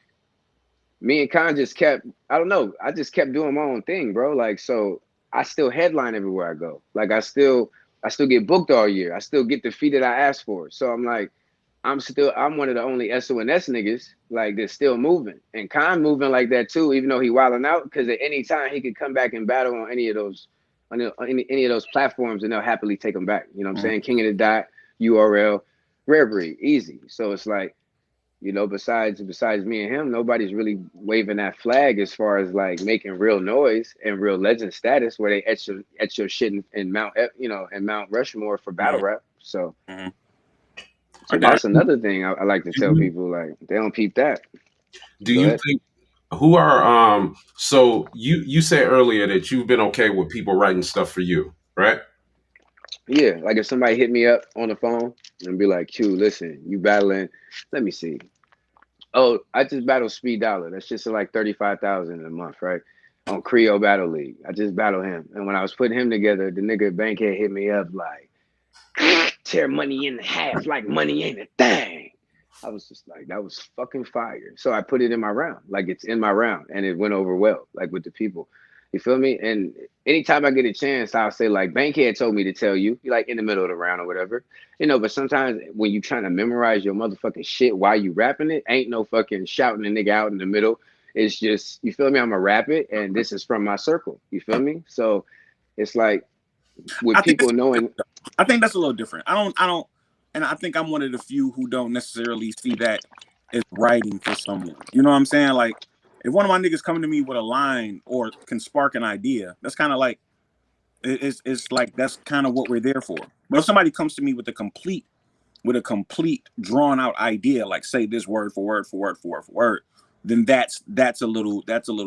and Khan just kept, I don't know, I just kept doing my own thing, bro. Like, so I still headline everywhere I go. Like I still get booked all year. I still get the fee that I asked for. So I'm like, I'm one of the only SONS niggas like that's still moving. And Khan moving like that too, even though he wilding out, because at any time he could come back and battle on any of those any of those platforms and they'll happily take him back. You know what I'm saying? King of the Dot, URL, Rare Breed, easy. So it's like, besides me and him, nobody's really waving that flag as far as like making real noise and real legend status where they etch your shit in Mount, in Mount Rushmore for battle rap. So, so that's another thing I like to tell people, like they don't peep that. Do you think who are so you said earlier that you've been okay with people writing stuff for you, right? Yeah, like if somebody hit me up on the phone and be like, Q, listen, you battling, let me see. Oh, I just battled Speed Dollar. That's just like 35,000 a month, right? On Creole Battle League. I just battled him. And when I was putting him together, the nigga Bankhead hit me up like, tear money in half like money ain't a thing. I was just like, that was fucking fire. So I put it in my round. Like it's in my round. And it went over well, like with the people. You feel me? And anytime I get a chance, I'll say like, Bankhead told me to tell you, like in the middle of the round or whatever. But sometimes when you trying to memorize your motherfucking shit while you rapping it, ain't no fucking shouting a nigga out in the middle. It's just, you feel me? I'm gonna rap it and this is from my circle. You feel me? So it's like with people knowing. I think that's a little different. I don't, and I think I'm one of the few who don't necessarily see that as writing for someone. You know what I'm saying? Like, if one of my niggas coming to me with a line or can spark an idea, that's kind of like, it's like that's kind of what we're there for. But if somebody comes to me with a complete drawn out idea, like say this word for word for word for word for word, then that's a little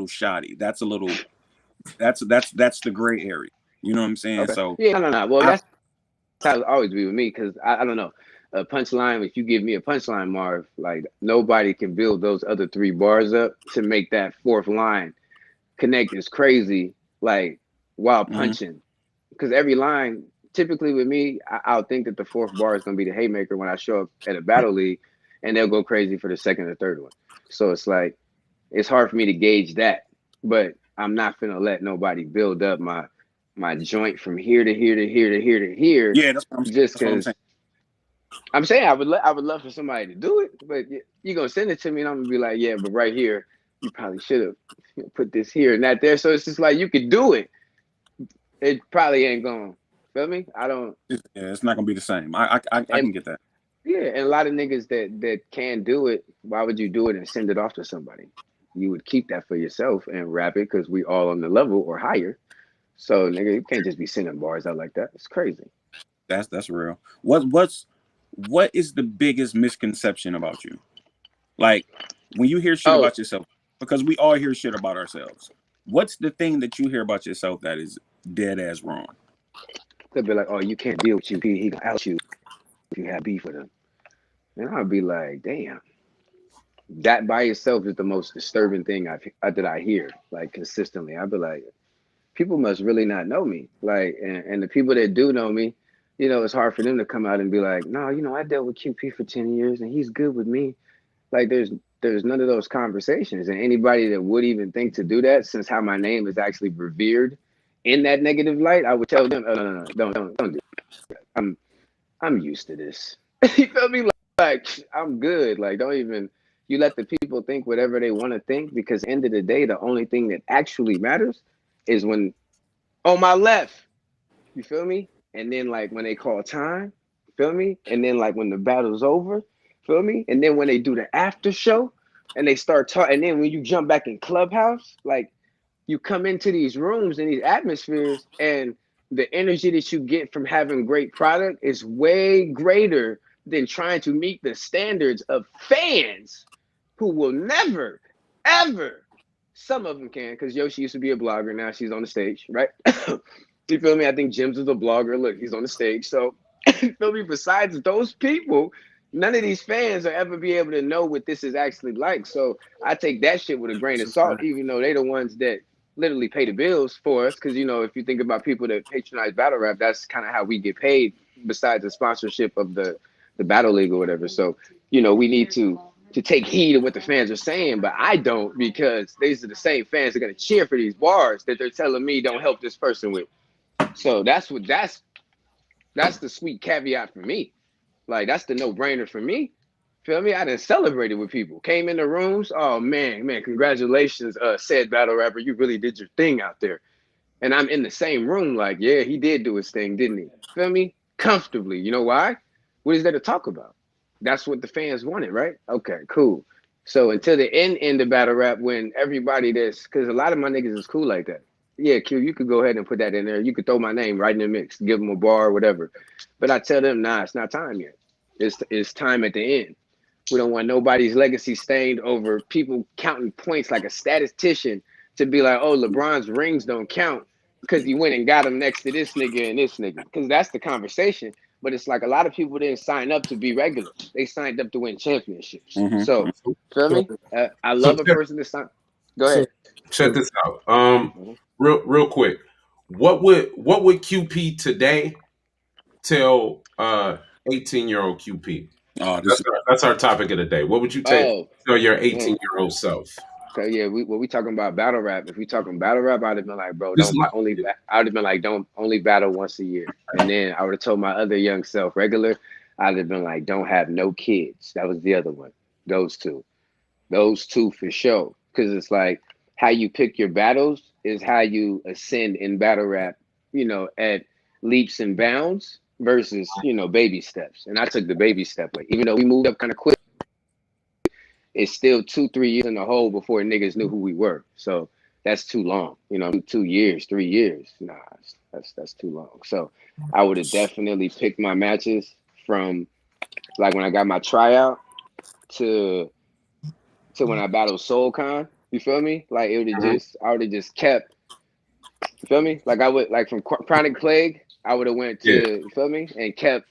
shoddy. That's the gray area. You know what I'm saying? Okay. So yeah, no. Well, that's how it always be with me, because I don't know. A punchline, if you give me a punchline, Marv, like nobody can build those other 3 bars up to make that 4th line connect as crazy, like while punching. Because every line, typically with me, I'll think that the 4th bar is going to be the haymaker when I show up at a battle league, and they'll go crazy for the 2nd or 3rd one. So it's like, it's hard for me to gauge that, but I'm not finna let nobody build up my joint from here to here to here to here to here. Yeah, that's what I'm saying. I'm saying I would love for somebody to do it, but you gonna send it to me, and I'm gonna be like, yeah, but right here, you probably should have put this here and that there. So it's just like you could do it. It probably ain't going. Feel me? I don't. Yeah, it's not gonna be the same. I And can get that. yeah, and a lot of niggas that can do it. Why would you do it and send it off to somebody? You would keep that for yourself and rap it because we all on the level or higher. So nigga, you can't just be sending bars out like that. It's crazy. That's real. What is the biggest misconception about you? Like when you hear shit Oh, about yourself, because we all hear shit about ourselves. What's the thing that you hear about yourself that is dead as wrong? they'll be like, oh, you can't deal with you. He gonna out you if you have beef with him. And I'll be like, damn. That by itself is the most disturbing thing that I hear like consistently. I'd be like, people must really not know me. Like, and the people that do know me, it's hard for them to come out and be like, no, I dealt with QP for 10 years and he's good with me. Like, there's none of those conversations. And anybody that would even think to do that, since how my name is actually revered in that negative light, I would tell them, oh, no, don't do that. I'm used to this. You feel me? Like I'm good. Like don't even you let the people think whatever they want to think because at the end of the day, the only thing that actually matters is when on my left, you feel me? And then like when they call time, feel me? And then like when the battle's over, feel me? And then when they do the after show and they start talking, and then when you jump back in Clubhouse, like you come into these rooms and these atmospheres and the energy that you get from having great product is way greater than trying to meet the standards of fans who will never ever, some of them can because Yoshi used to be a blogger, now she's on the stage, right? You feel me? I think Jims is a blogger, look, he's on the stage. So you feel me? Besides those people, none of these fans will ever be able to know what this is actually like. So I take that shit with a grain of salt, even though they the ones that literally pay the bills for us. Because if you think about people that patronize battle rap, that's kind of how we get paid. Besides the sponsorship of the battle league or whatever. So we need to take heed of what the fans are saying, but I don't because these are the same fans that are gonna cheer for these bars that they're telling me don't help this person with. So that's the sweet caveat for me. Like that's the no brainer for me. Feel me? I done celebrated with people. Came in the rooms. Oh man, congratulations, said battle rapper. You really did your thing out there. And I'm in the same room, like, yeah, he did do his thing, didn't he? Feel me? Comfortably. You know why? What is there to talk about? That's what the fans wanted, right? Okay, cool. So until the end of battle rap, when everybody because a lot of my niggas is cool like that. Yeah, Q, you could go ahead and put that in there. You could throw my name right in the mix, give them a bar or whatever. But I tell them, nah, it's not time yet. It's time at the end. We don't want nobody's legacy stained over people counting points like a statistician to be like, oh, LeBron's rings don't count because he went and got him next to this nigga and this nigga. Because that's the conversation. But it's like a lot of people didn't sign up to be regulars. They signed up to win championships. Mm-hmm. So, feel So, me? I So love a person to sign. Go so, ahead. check so this out. Mhm. Real quick. What would QP today tell 18-year-old QP? Oh, That's our topic of the day. What would you Oh, tell your man. 18-year-old self? Okay, yeah, we talking about battle rap. If we talking battle rap, I'd have been like, bro, Just don't like only. I'd have been like, don't only battle once a year. And then I would have told my other young self, regular, I'd have been like, don't have no kids. That was the other one. Those two for sure. Because it's like how you pick your battles is how you ascend in battle rap. At leaps and bounds versus baby steps. And I took the baby step way, even though we moved up kind of quick. It's still 2-3 years in the hole before niggas knew who we were. So that's too long. 2 years, 3 years. Nah, that's too long. So I would have definitely picked my matches from like when I got my tryout to when I battled SoulCon. You feel me? Like I would have just kept. You feel me? Like I would like from Chronic Plague. I would have went yeah, to you feel me and kept.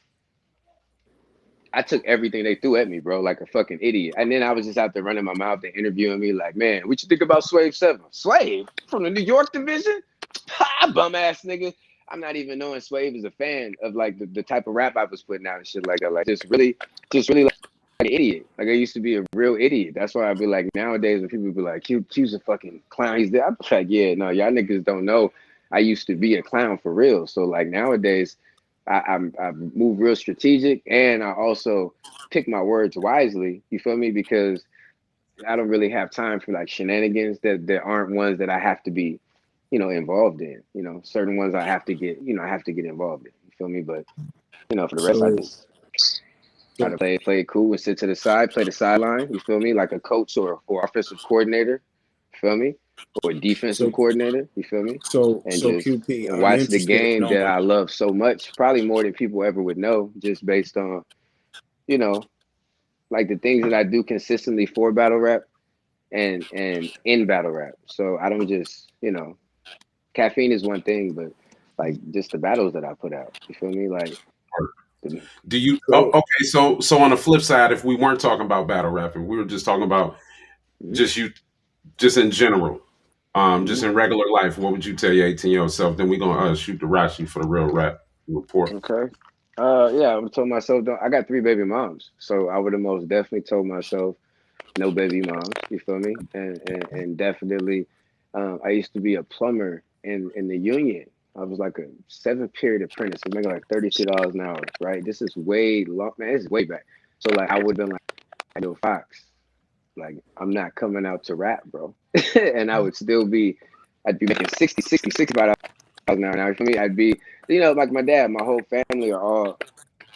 I took everything they threw at me, bro, like a fucking idiot. And then I was just out there running my mouth, they interviewing me, like, man, what you think about Swave 7? Swave? From the New York division? Ha, bum ass nigga. I'm not even knowing Swave is a fan of like the type of rap I was putting out and shit like that. Like just really like an idiot. Like I used to be a real idiot. That's why I'd be like nowadays when people be like, Q's a fucking clown. He's there. I'm like, yeah, no, y'all niggas don't know. I used to be a clown for real. So like nowadays, I move real strategic, and I also pick my words wisely. You feel me? Because I don't really have time for like shenanigans that aren't ones that I have to be, involved in. Certain ones I have to get, I have to get involved in. You feel me? But for the rest, I just try to play it cool and sit to the side, play the sideline. You feel me? Like a coach or offensive coordinator. You feel me? Or defensive So coordinator. You feel me? so And so just QP, and I'm watch the interested in game that knowing. I love so much, probably more than people ever would know, just based on you know like the things that I do consistently for battle rap and in battle rap. So I don't just caffeine is one thing, but like just the battles that I put out. You feel me? Like the, Do you? Oh, So okay. So on the flip side, if we weren't talking about battle rap, and we were just talking about mhm, just you, just in general, just mhm. in regular life, what would you tell your 18-year-old self? Then we're gonna shoot the Rashi for the real rap report. Okay. Yeah, I would told myself I got three baby moms, so I would have most definitely told myself no baby moms. You feel me? And definitely, I used to be a plumber in the union. I was like a 7 period apprentice. I was making like $32 an hour. Right? This is way long, man. This is way back. So like, I would have been like, yo, Fox, like I'm not coming out to rap, bro, and I would still be. I'd be making 65 an hour. Now for me, I'd be, like my dad, my whole family are all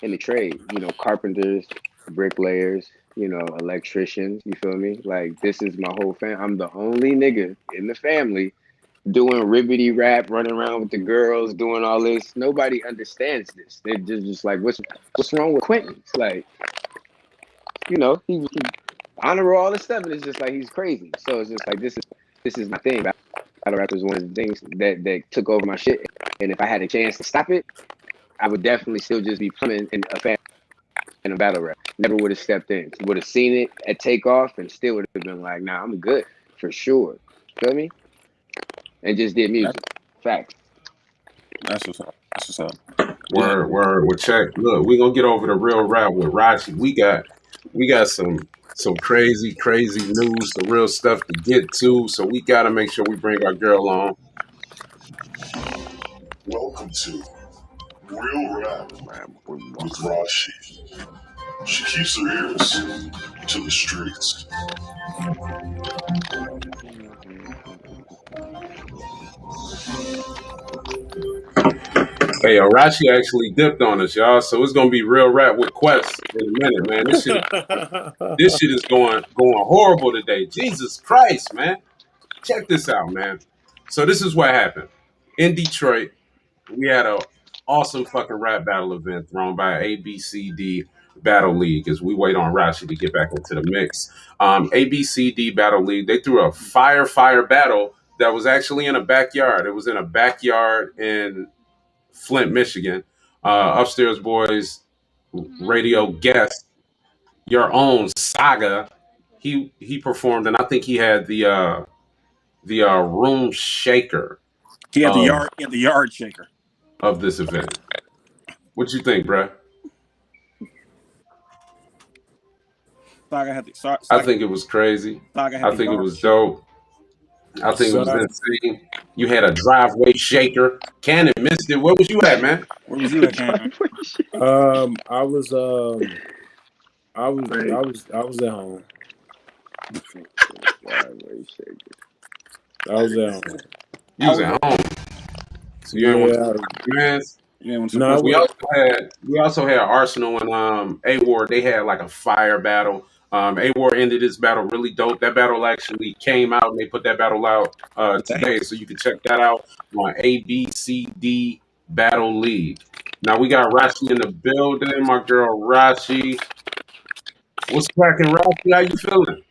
in the trade. Carpenters, bricklayers, electricians. You feel me? Like this is my whole fam. I'm the only nigga in the family doing ribbity rap, running around with the girls, doing all this. Nobody understands this. They're just like, what's wrong with Quentin? It's like, he honor all this stuff, and it's just like he's crazy. So it's just like this is my thing. Battle rap is one of the things that took over my shit. And if I had a chance to stop it, I would definitely still just be plumbing and a fan of battle rap. Never would have stepped in. Would have seen it at takeoff and still would have been like, nah, I'm good for sure. Feel me? And just did That, music. Facts. that's what's up. That's what's up. Yeah. Word. Well, check. Look, we gonna get over the real rap with Rashi. We got some crazy news, some real stuff to get to. So we gotta make sure we bring our girl on. Welcome to Real Rap Rap with with Rashi. Rashi. She keeps her ears to the streets. Hey, Rashi actually dipped on us, y'all. So it's gonna be real rap with Quest in a minute, man. This shit is going horrible today. Jesus Christ, man. Check this out, man. So this is what happened. In Detroit, we had a awesome fucking rap battle event thrown by ABCD Battle League as we wait on Rashi to get back into the mix. ABCD Battle League, they threw a fire battle that was actually in a backyard. It was in a backyard in Flint, Michigan. Upstairs Boys radio guest, your own Saga. He performed, and I think he had the room shaker He had the of yard. He had the yard shaker. this event. What you think, bruh? Saga had the I think it was crazy. Saga had I the think it yard was shaker. dope. I think it was so insane. You had a driveway shaker. Cannon missed it. Where was you at, man? Where was you at, Cam? I was I was at home. I was at home. You was at home, so you ain't want to Yeah. man. You didn't want to No, I support We the. went. also had Arsenal and A Ward. They had like a fire battle. A Ward ended his battle really dope. That battle actually came out, and they put that battle out Dang. today, so you can check that out on ABCD Battle League. Now we got Rashi in the building. My girl Rashi. What's cracking, Rashi? How you feeling?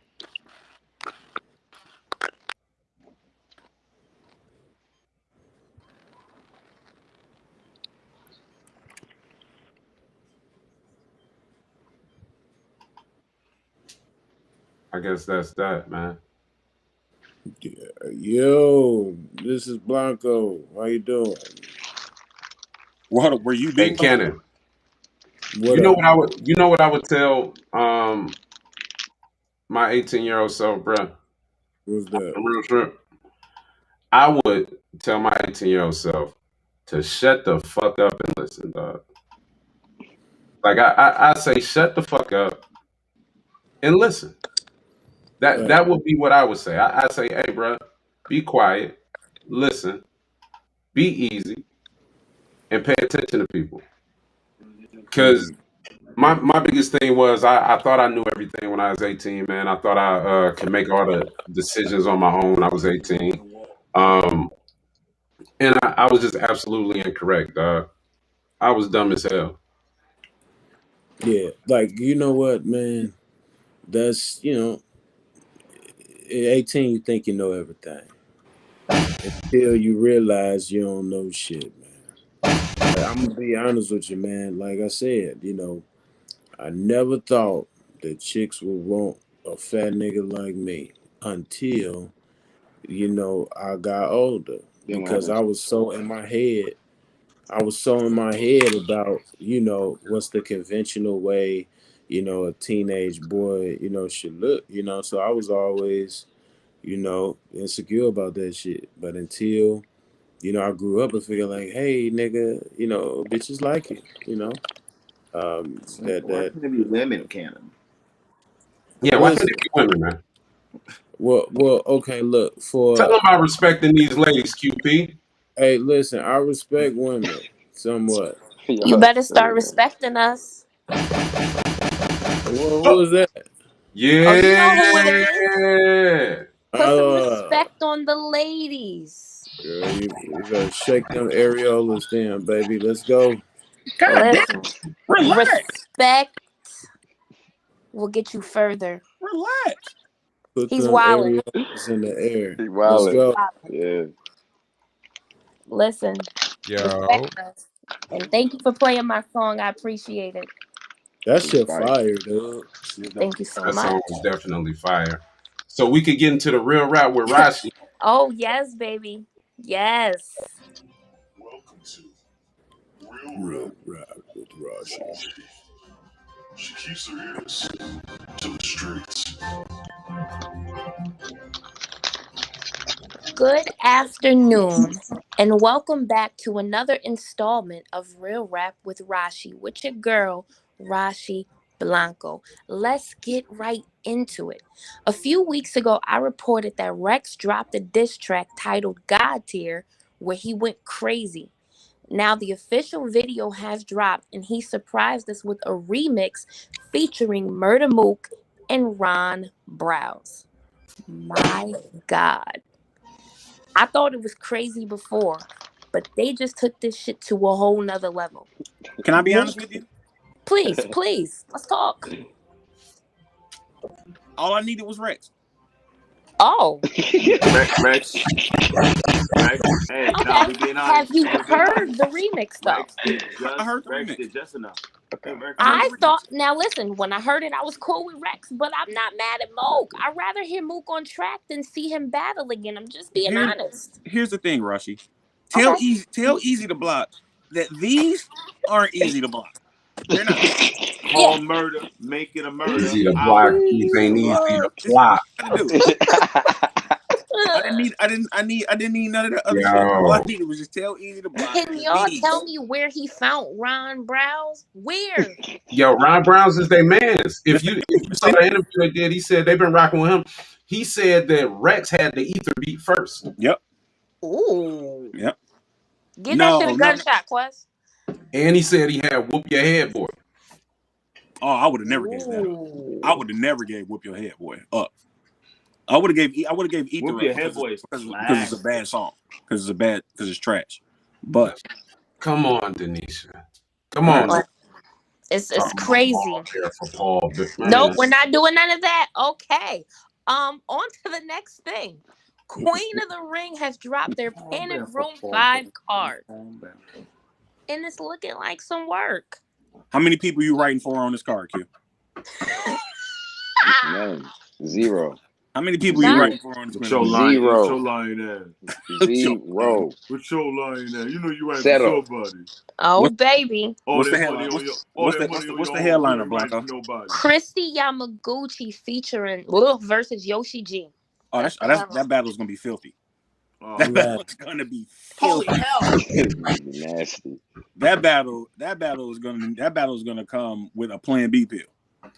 I guess that's that, man. Yo, this is Blanco. How you doing? What were you Hey, beating Blanco? Cannon. What up? You know what I would tell my 18-year-old self, bruh. What's that? A real trip. I would tell my 18-year-old self, to shut the fuck up and listen, dog. Like I say, shut the fuck up and listen. That would be what I would say. I say, hey, bro, be quiet, listen, be easy, and pay attention to people. Because my biggest thing was I thought I knew everything when I was 18, man. I thought I could make all the decisions on my own when I was 18. And I was just absolutely incorrect, dog. I was dumb as hell. Yeah, like you know what, man? That's at 18 you think you know everything. Until you realize you don't know shit, man. Like, I'm gonna be honest with you, man. Like I said, I never thought that chicks would want a fat nigga like me until, I got older. Then what Because happened? I was so in my head. I was so in my head about, what's the conventional way, a teenage boy, should look, So I was always, insecure about that shit. But until, I grew up and figured like, hey, nigga, bitches like you, that Why that can't it be women, Cannon? Yeah, why can't listen. they be women, man? Well, okay. Look Tell for them about respecting these ladies, QP. hey, listen. I respect women somewhat. Y'all You are better start silly, man. respecting us. Well, who Oh, is that? Oh, you yeah. know who it is. Put some Uh, respect on the ladies. Girl, you better shake them areolas down, baby. Let's go. God damn, Listen, relax, respect will get you further. relax. Put He's them wildin'. areolas in the air. He Let's He's wildin'. go. wildin'. Yeah. Listen, Yo, respect us. And thank you for playing my song. I appreciate it. That It was shit fire. fire, dude. Shit, though. Thank you so that much. song was definitely fire. So we could get into the real rap with Rashi. Oh, yes, baby. Yes. Welcome to Real Real Rap rap with Rashi. Rashi. She keeps her ears to the streets. Good afternoon, and welcome back to another installment of Real Rap with Rashi with your girl, Rashi Blanco. Let's get right into it. A few weeks ago, I reported that Rex dropped a diss track titled God Tier, where he went crazy. Now, the official video has dropped, and he surprised us with a remix featuring Murda Mook and Ron Browse. My God. I thought it was crazy before, but they just took this shit to a whole nother level. Can I be honest Mook, with you? please, let's talk. All I needed was Rex. Oh, Rex. Hey, nah, okay. we being Have honest. you Hey, we being heard honest. the remix though? Rex did I just heard the remix. enough. Hey, I Rex. heard the I thought, remix. now listen, when I heard it, I was cool with Rex, but I'm not mad at Mook. I'd rather hear Mook on track than see him battle again. I'm just being Here's honest. here's the thing, Rashi. Okay. Tell Easy to block that these aren't easy to block. They're not. Yeah. Call murder, make it a murder. Easy to Out. block. Easy These to ain't easy block. to This is plot. what I gotta do. I didn't need none of the other shit. All I Yo. needed was just tell Easy to block Can that y'all these. tell me where he found Ron Browse? Where? Yo, Ron Browns is their mans. If This you the saw same. the interview they did, he said they've been rocking with him. He said that Rex had the ether beat first. Yep. Ooh. Yep. Get that shit a No. gunshot, Quest. And he said he had Whoop Your Head Boy. Oh, I would have never gave that up. I would have never gave Whoop Your Head Boy up. I would have gave Ether Whoop up Your Head Boy is because it's a bad song. Because it's trash. But Come on, Denisha. Come on. But it's Talking about crazy. ball there for Paul. Nope, Man. we're not doing none of that. Okay. On to the next thing. Queen of the Ring has dropped their Panic Room 5 card. And it's looking like some work. how many people you writing for on this card, Q? None. Zero. How many people None. you writing for on this With Queen your of the Ring? lying, Zero. with your lying ass. Zero. With your lying ass. You know you right Zero. for somebody. Oh, What- baby. What's the headline? What's the headliner, Blanco? Nobody. Christy Yamaguchi featuring versus Yoshi G. Oh, that battle's gonna be filthy. Oh, That battle's gonna be holy filthy. hell! Nasty. That battle is gonna come with a Plan B pill.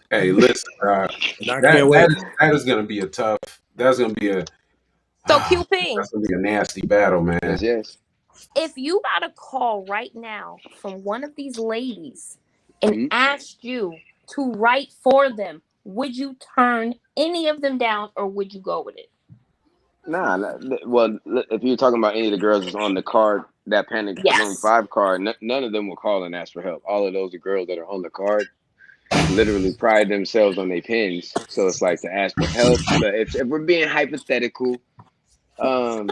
Hey, listen, And I can't wait. that is gonna be that's gonna be So QP, that's gonna be a nasty battle, man. Yes. if you got a call right now from one of these ladies and asked you to write for them, would you turn any of them down or would you go with it? Nah, well, if you're talking about any of the girls that's on the card, that Panic Room Yes. 5 card, none of them will call and ask for help. All of those are girls that are on the card literally pride themselves on their pins. So it's like to ask for help. But if we're being hypothetical, I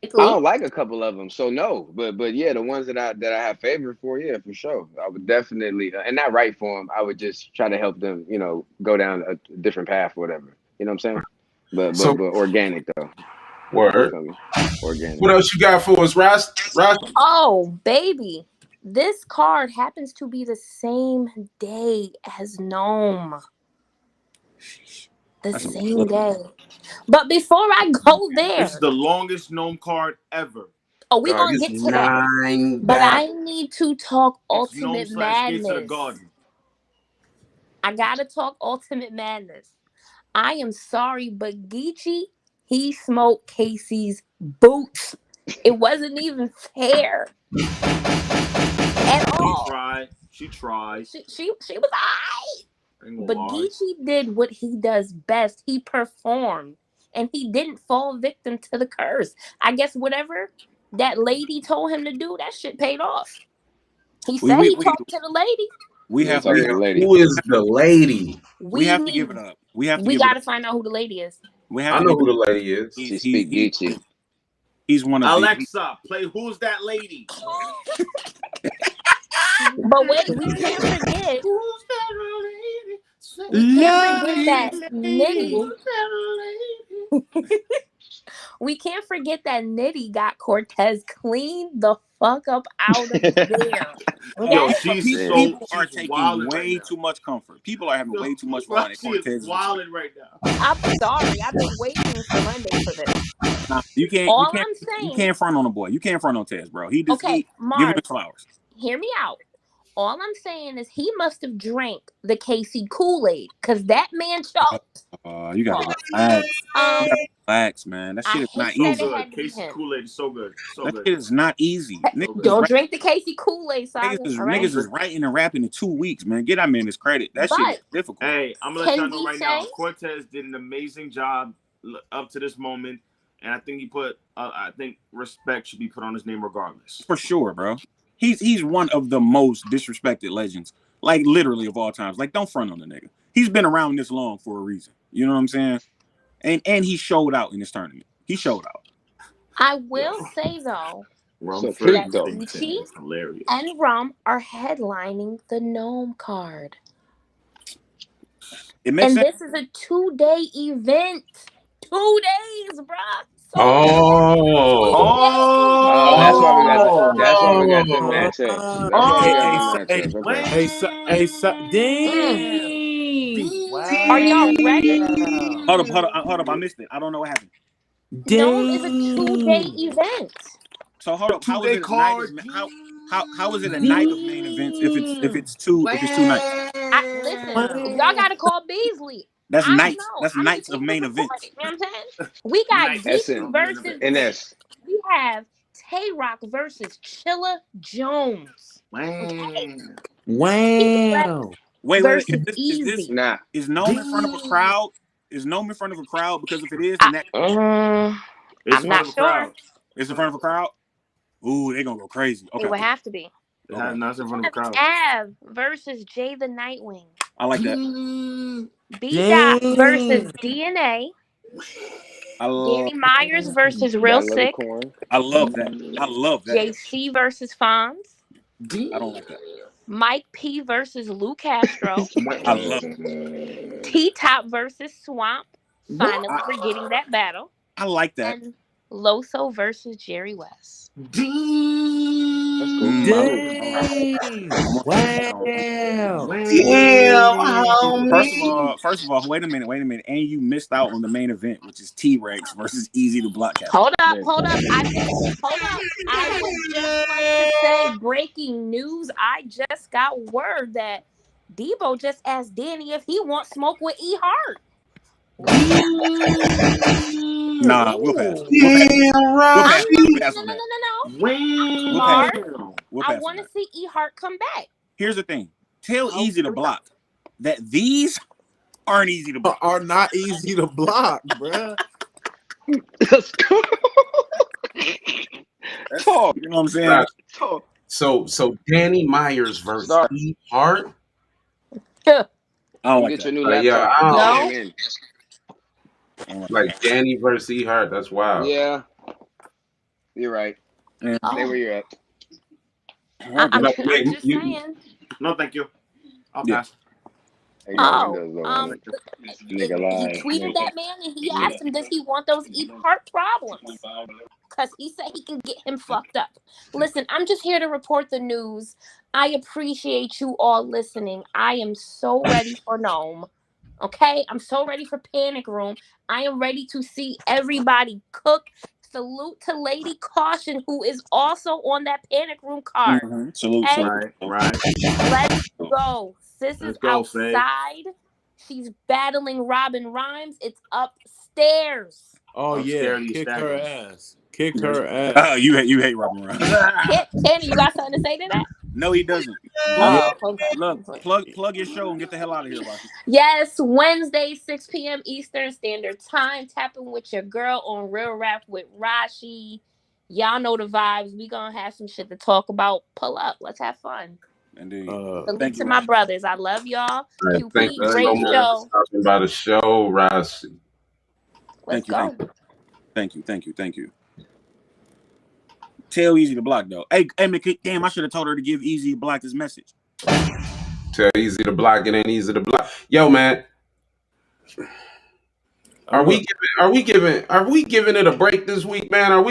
don't like a couple of them, so no. But yeah, the ones that I have favor for, yeah, for sure. I would definitely, and not write for them. I would just try to help them, go down a different path, or whatever. You know what I'm saying? But organic though. Word. Organic. What else you got for us, Ross? Oh, baby. This card happens to be the same day as Gnome. The same day. But before I go there, this is the longest gnome card ever. oh, we're going to get to that. But I need to talk Ultimate Madness. Gates of the Garden. I got to talk Ultimate Madness. I am sorry, but Geechee, he smoked Casey's boots. It wasn't even fair at all. She tried. She was alright. But Geechee did what he does best. He performed. And he didn't fall victim to the curse. I guess whatever that lady told him to do, that shit paid off. He said he talked to the lady. Who is the lady? We have to give it up. We gotta find out who the lady is. I know who the lady is. She speak Geechee. He's one of Alexa, play Who's That Lady? But wait, we can't forget. Who's that lady? We can't forget that Nitty. We can't forget that Nitty got Cortez cleaned the fuck up out of there. Yo, people are taking way too much comfort. People are having way too much fun at Cortez. She's wilding right now. I'm sorry. I've been waiting for Monday for this. Nah, you can't front on a boy. You can't front on Tez, bro. He just give him his flowers. Hear me out. All I'm saying is he must have drank the Casey Kool-Aid because that man choked. You gotta relax, man. That shit is not easy. Casey Kool-Aid is so good. That shit is not easy. Don't drink the Casey Kool-Aid, Saga. Niggas is writing and rapping in 2 weeks, man. Get that man his credit. That shit is difficult. Hey, I'm gonna let y'all know right now. Cortez did an amazing job up to this moment, and I think I think respect should be put on his name regardless. For sure, bro. He's one of the most disrespected legends, like literally of all times. Like, don't front on the nigga. He's been around this long for a reason. You know what I'm saying? And he showed out in this tournament. He showed out. I will say though, that Geechee and Rum are headlining the Gnome card. It makes sense. This is a 2-day event. 2 days, bruh. That's why we got the matchup. Damn. Are y'all ready? Hold up. I missed it. I don't know what happened. Gnome is a 2-day event. So hold up. How is it how is it a night of main events if it's two nights? Listen, y'all gotta call Beasley. That's nights. That's nights of main events. You know what I'm saying? We got Geechee versus NS. We have Tay Rock versus Chilla Jones. Wow. Wait. Is Gnome in front of a crowd? Is Gnome in front of a crowd? Because if it is, then I'm not sure. It's in front of a crowd? Ooh, they're gonna go crazy. Okay. It would have to be. Not in front of a crowd. Av versus Jay the Nightwing. I like that. B-Dot versus DNA. Danny Myers versus Real Sick. I love that. JC versus Fonz. I don't like that. Mike P versus Lou Castro. I love it. T-Top versus Swamp. Finally, we're getting that battle. I like that. And Loso versus Jerry West. That's cool. Dang! Wow! First of all, wait a minute, and you missed out on the main event, which is T-Rex versus Easy to Block Captain. Hold up. Hold up. I would just like to say, breaking news. I just got word that Debo just asked Danny if he wants smoke with E Hart. Nah, we'll pass. Damn, Rob. We'll pass on that. No. Marv, I want to see E Hart come back. Here's the thing. Tell Easy to Block that these aren't easy to block. Are not easy to block, bruh. Let's go. Talk. You know what I'm saying? Talk. So Danny Myers versus E Hart. I don't like get that. your new laptop. Yeah, I No. don't like Danny versus E Hart. That's wild. Yeah, you're right. Yeah. Stay where you're at. I'm just saying. No, thank you. I'll pass. He tweeted that man and he asked him, does he want those E Hart problems? Because he said he can get him fucked up. Listen, I'm just here to report the news. I appreciate you all listening. I am so ready for Gnome. Okay? I'm so ready for Panic Room. I am ready to see everybody cook. Salute to Lady Caution, who is also on that Panic Room card. Mm-hmm. Salute. Right. Let's go. Sis is outside. Faye. She's battling Robin Rhymes. It's upstairs. Oh yeah, kick her ass. Kick her ass. Oh, you hate Robin Rhymes. Tanny, you got something to say to that? No, he doesn't. Okay. Look, plug your show and get the hell out of here, Rashi. Yes, Wednesday, 6 p.m. Eastern Standard Time. Tapping with your girl on Real Rap with Rashi. Y'all know the vibes. We gonna have some shit to talk about. Pull up. Let's have fun. Indeed. Salute to my brothers. I love y'all. Right, QP, great show. Talking about a show, Rashi. Let's go. Thank you. Tell Easy to Block though. Hey, damn! I should have told her to give Easy to Block this message. Tell Easy to Block, it ain't easy to block. Yo, man. Are we giving it a break this week, man? Or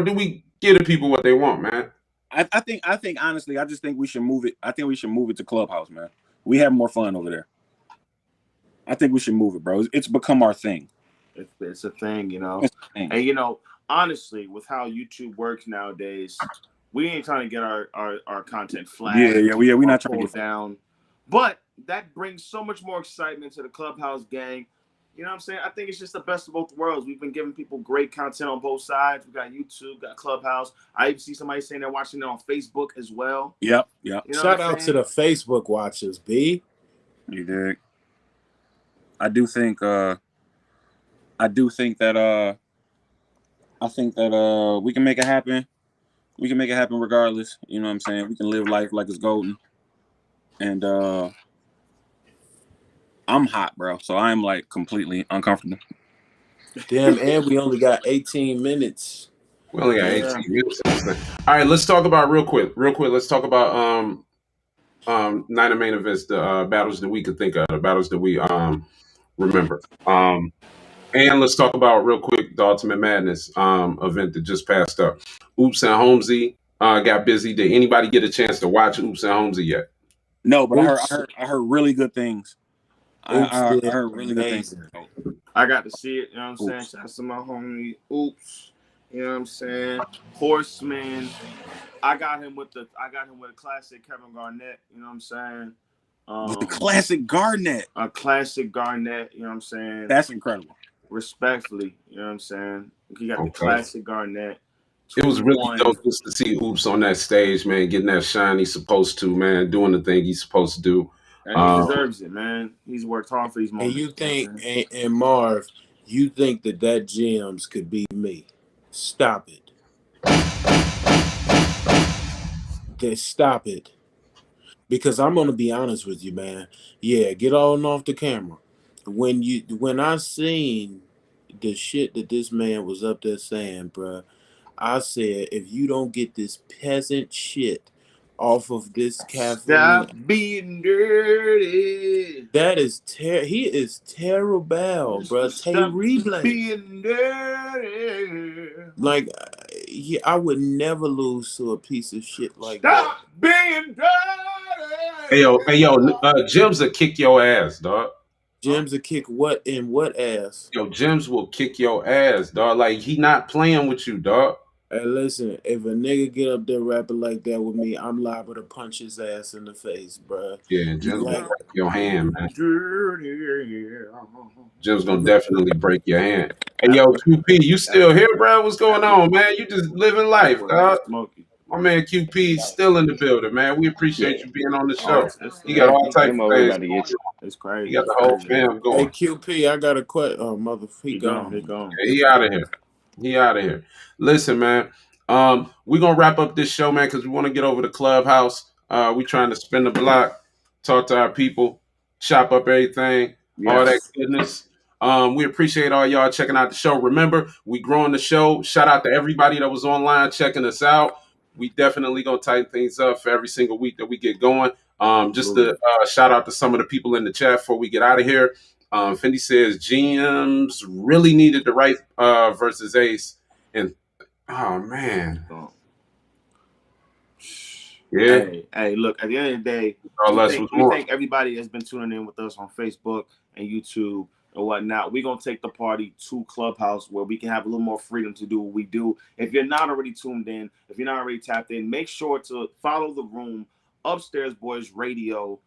do we give the people what they want, man? I think honestly, I just think we should move it. I think we should move it to Clubhouse, man. We have more fun over there. I think we should move it, bro. It's become our thing. It's a thing, you know. And honestly, with how YouTube works nowadays, we ain't trying to get our content flagged. Yeah. We're not trying to get down. But that brings so much more excitement to the Clubhouse gang. You know what I'm saying? I think it's just the best of both worlds. We've been giving people great content on both sides. We got YouTube, got Clubhouse. I even see somebody saying they're watching it on Facebook as well. Yep. You know Shout out to the Facebook watchers, B. You dig? I think that we can make it happen. We can make it happen regardless. You know what I'm saying? We can live life like it's golden. And I'm hot, bro. So I'm like completely uncomfortable. Damn, and we only got 18 minutes. We only got 18 minutes. All right, let's talk about real quick. Let's talk about night of main events, the battles that we could think of, the battles that we remember. And let's talk about real quick the Ultimate Madness event that just passed up. Oops and Holmesy got busy. Did anybody get a chance to watch Oops and Holmesy yet? No, but I heard really good things. I heard really good things. I got to see it. You know what I'm saying? Shout out to my homie Oops. You know what I'm saying? Horseman. I got him with a classic Kevin Garnett. You know what I'm saying? With the classic Garnett. A classic Garnett. You know what I'm saying? That's incredible. Respectfully, you know what I'm saying? He got the classic Garnett. It was really dope just to see Oops on that stage, man, getting that shine he's supposed to, man, doing the thing he's supposed to do. And he deserves it, man. He's worked hard for these moments. And you think, and Marv, you think that Gems could be me? Stop it. Stop it. Because I'm gonna be honest with you, man. Yeah, get on off the camera. When I seen the shit that this man was up there saying, bruh, I said, if you don't get this peasant shit off of this caffeine, stop being dirty. That is he is terrible, bro. Tay Replay. Being dirty. Like, Yeah, I would never lose to a piece of shit like Stop being dirty. Hey yo, Jims will kick your ass, dog. Jims will kick what in what ass? Yo, Jims will kick your ass, dog. Like he not playing with you, dog. Hey, listen, if a nigga get up there rapping like that with me, I'm liable to punch his ass in the face, bruh. Yeah, Jims gonna Like, break your hand, man. Jim's gonna definitely break your hand. Hey, yo, QP, you still here, bro? What's going on, man? You just living life, dog. My man QP still in the building, man. We appreciate you being on the show. You got all types of things going on. It's crazy. You got the whole fam going. Hey, QP, I got a question. Oh, mother, he gone. Yeah, he out of here. He out of here. Listen, man. We're gonna wrap up this show, man, because we want to get over to Clubhouse. We trying to spin the block, talk to our people, chop up everything, all that goodness. We appreciate all y'all checking out the show. Remember, we growing the show. Shout out to everybody that was online checking us out. We definitely gonna tighten things up for every single week that we get going. Just to shout out to some of the people in the chat before we get out of here. Fendi says GMs really needed the right versus Ace, and oh man, yeah. Hey, look. At the end of the day, we thank everybody that's been tuning in with us on Facebook and YouTube and whatnot. We're gonna take the party to Clubhouse where we can have a little more freedom to do what we do. If you're not already tuned in, if you're not already tapped in, make sure to follow the room Upstairs Boys Radio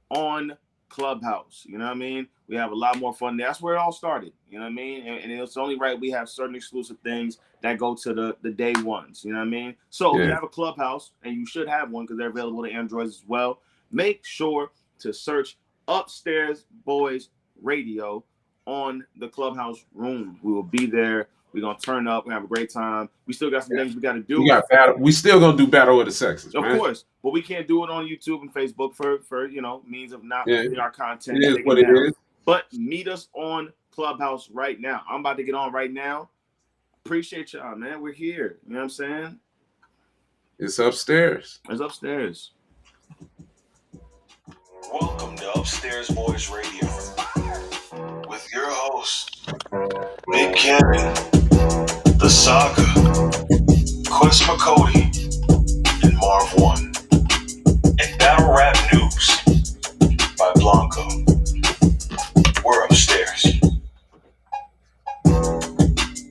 on Clubhouse. You know what I mean? We have a lot more fun there. That's where it all started. You know what I mean? And it's only right we have certain exclusive things that go to the day ones. You know what I mean? So if you have a Clubhouse, and you should have one because they're available to Androids as well, make sure to search Upstairs Boys Radio on the Clubhouse room. We will be there. We're gonna turn up and have a great time. We still got some things we got to do. We still gonna do Battle of the Sexes, of man. course, but we can't do it on YouTube and Facebook for means of not getting our content. It is what it is. But meet us on Clubhouse right now. I'm about to get on right now. Appreciate y'all, man. We're here. You know what I'm saying? It's upstairs. It's upstairs. Welcome to Upstairs Boys Radio with your host, Big Cannon, The Saga, Quince McCody,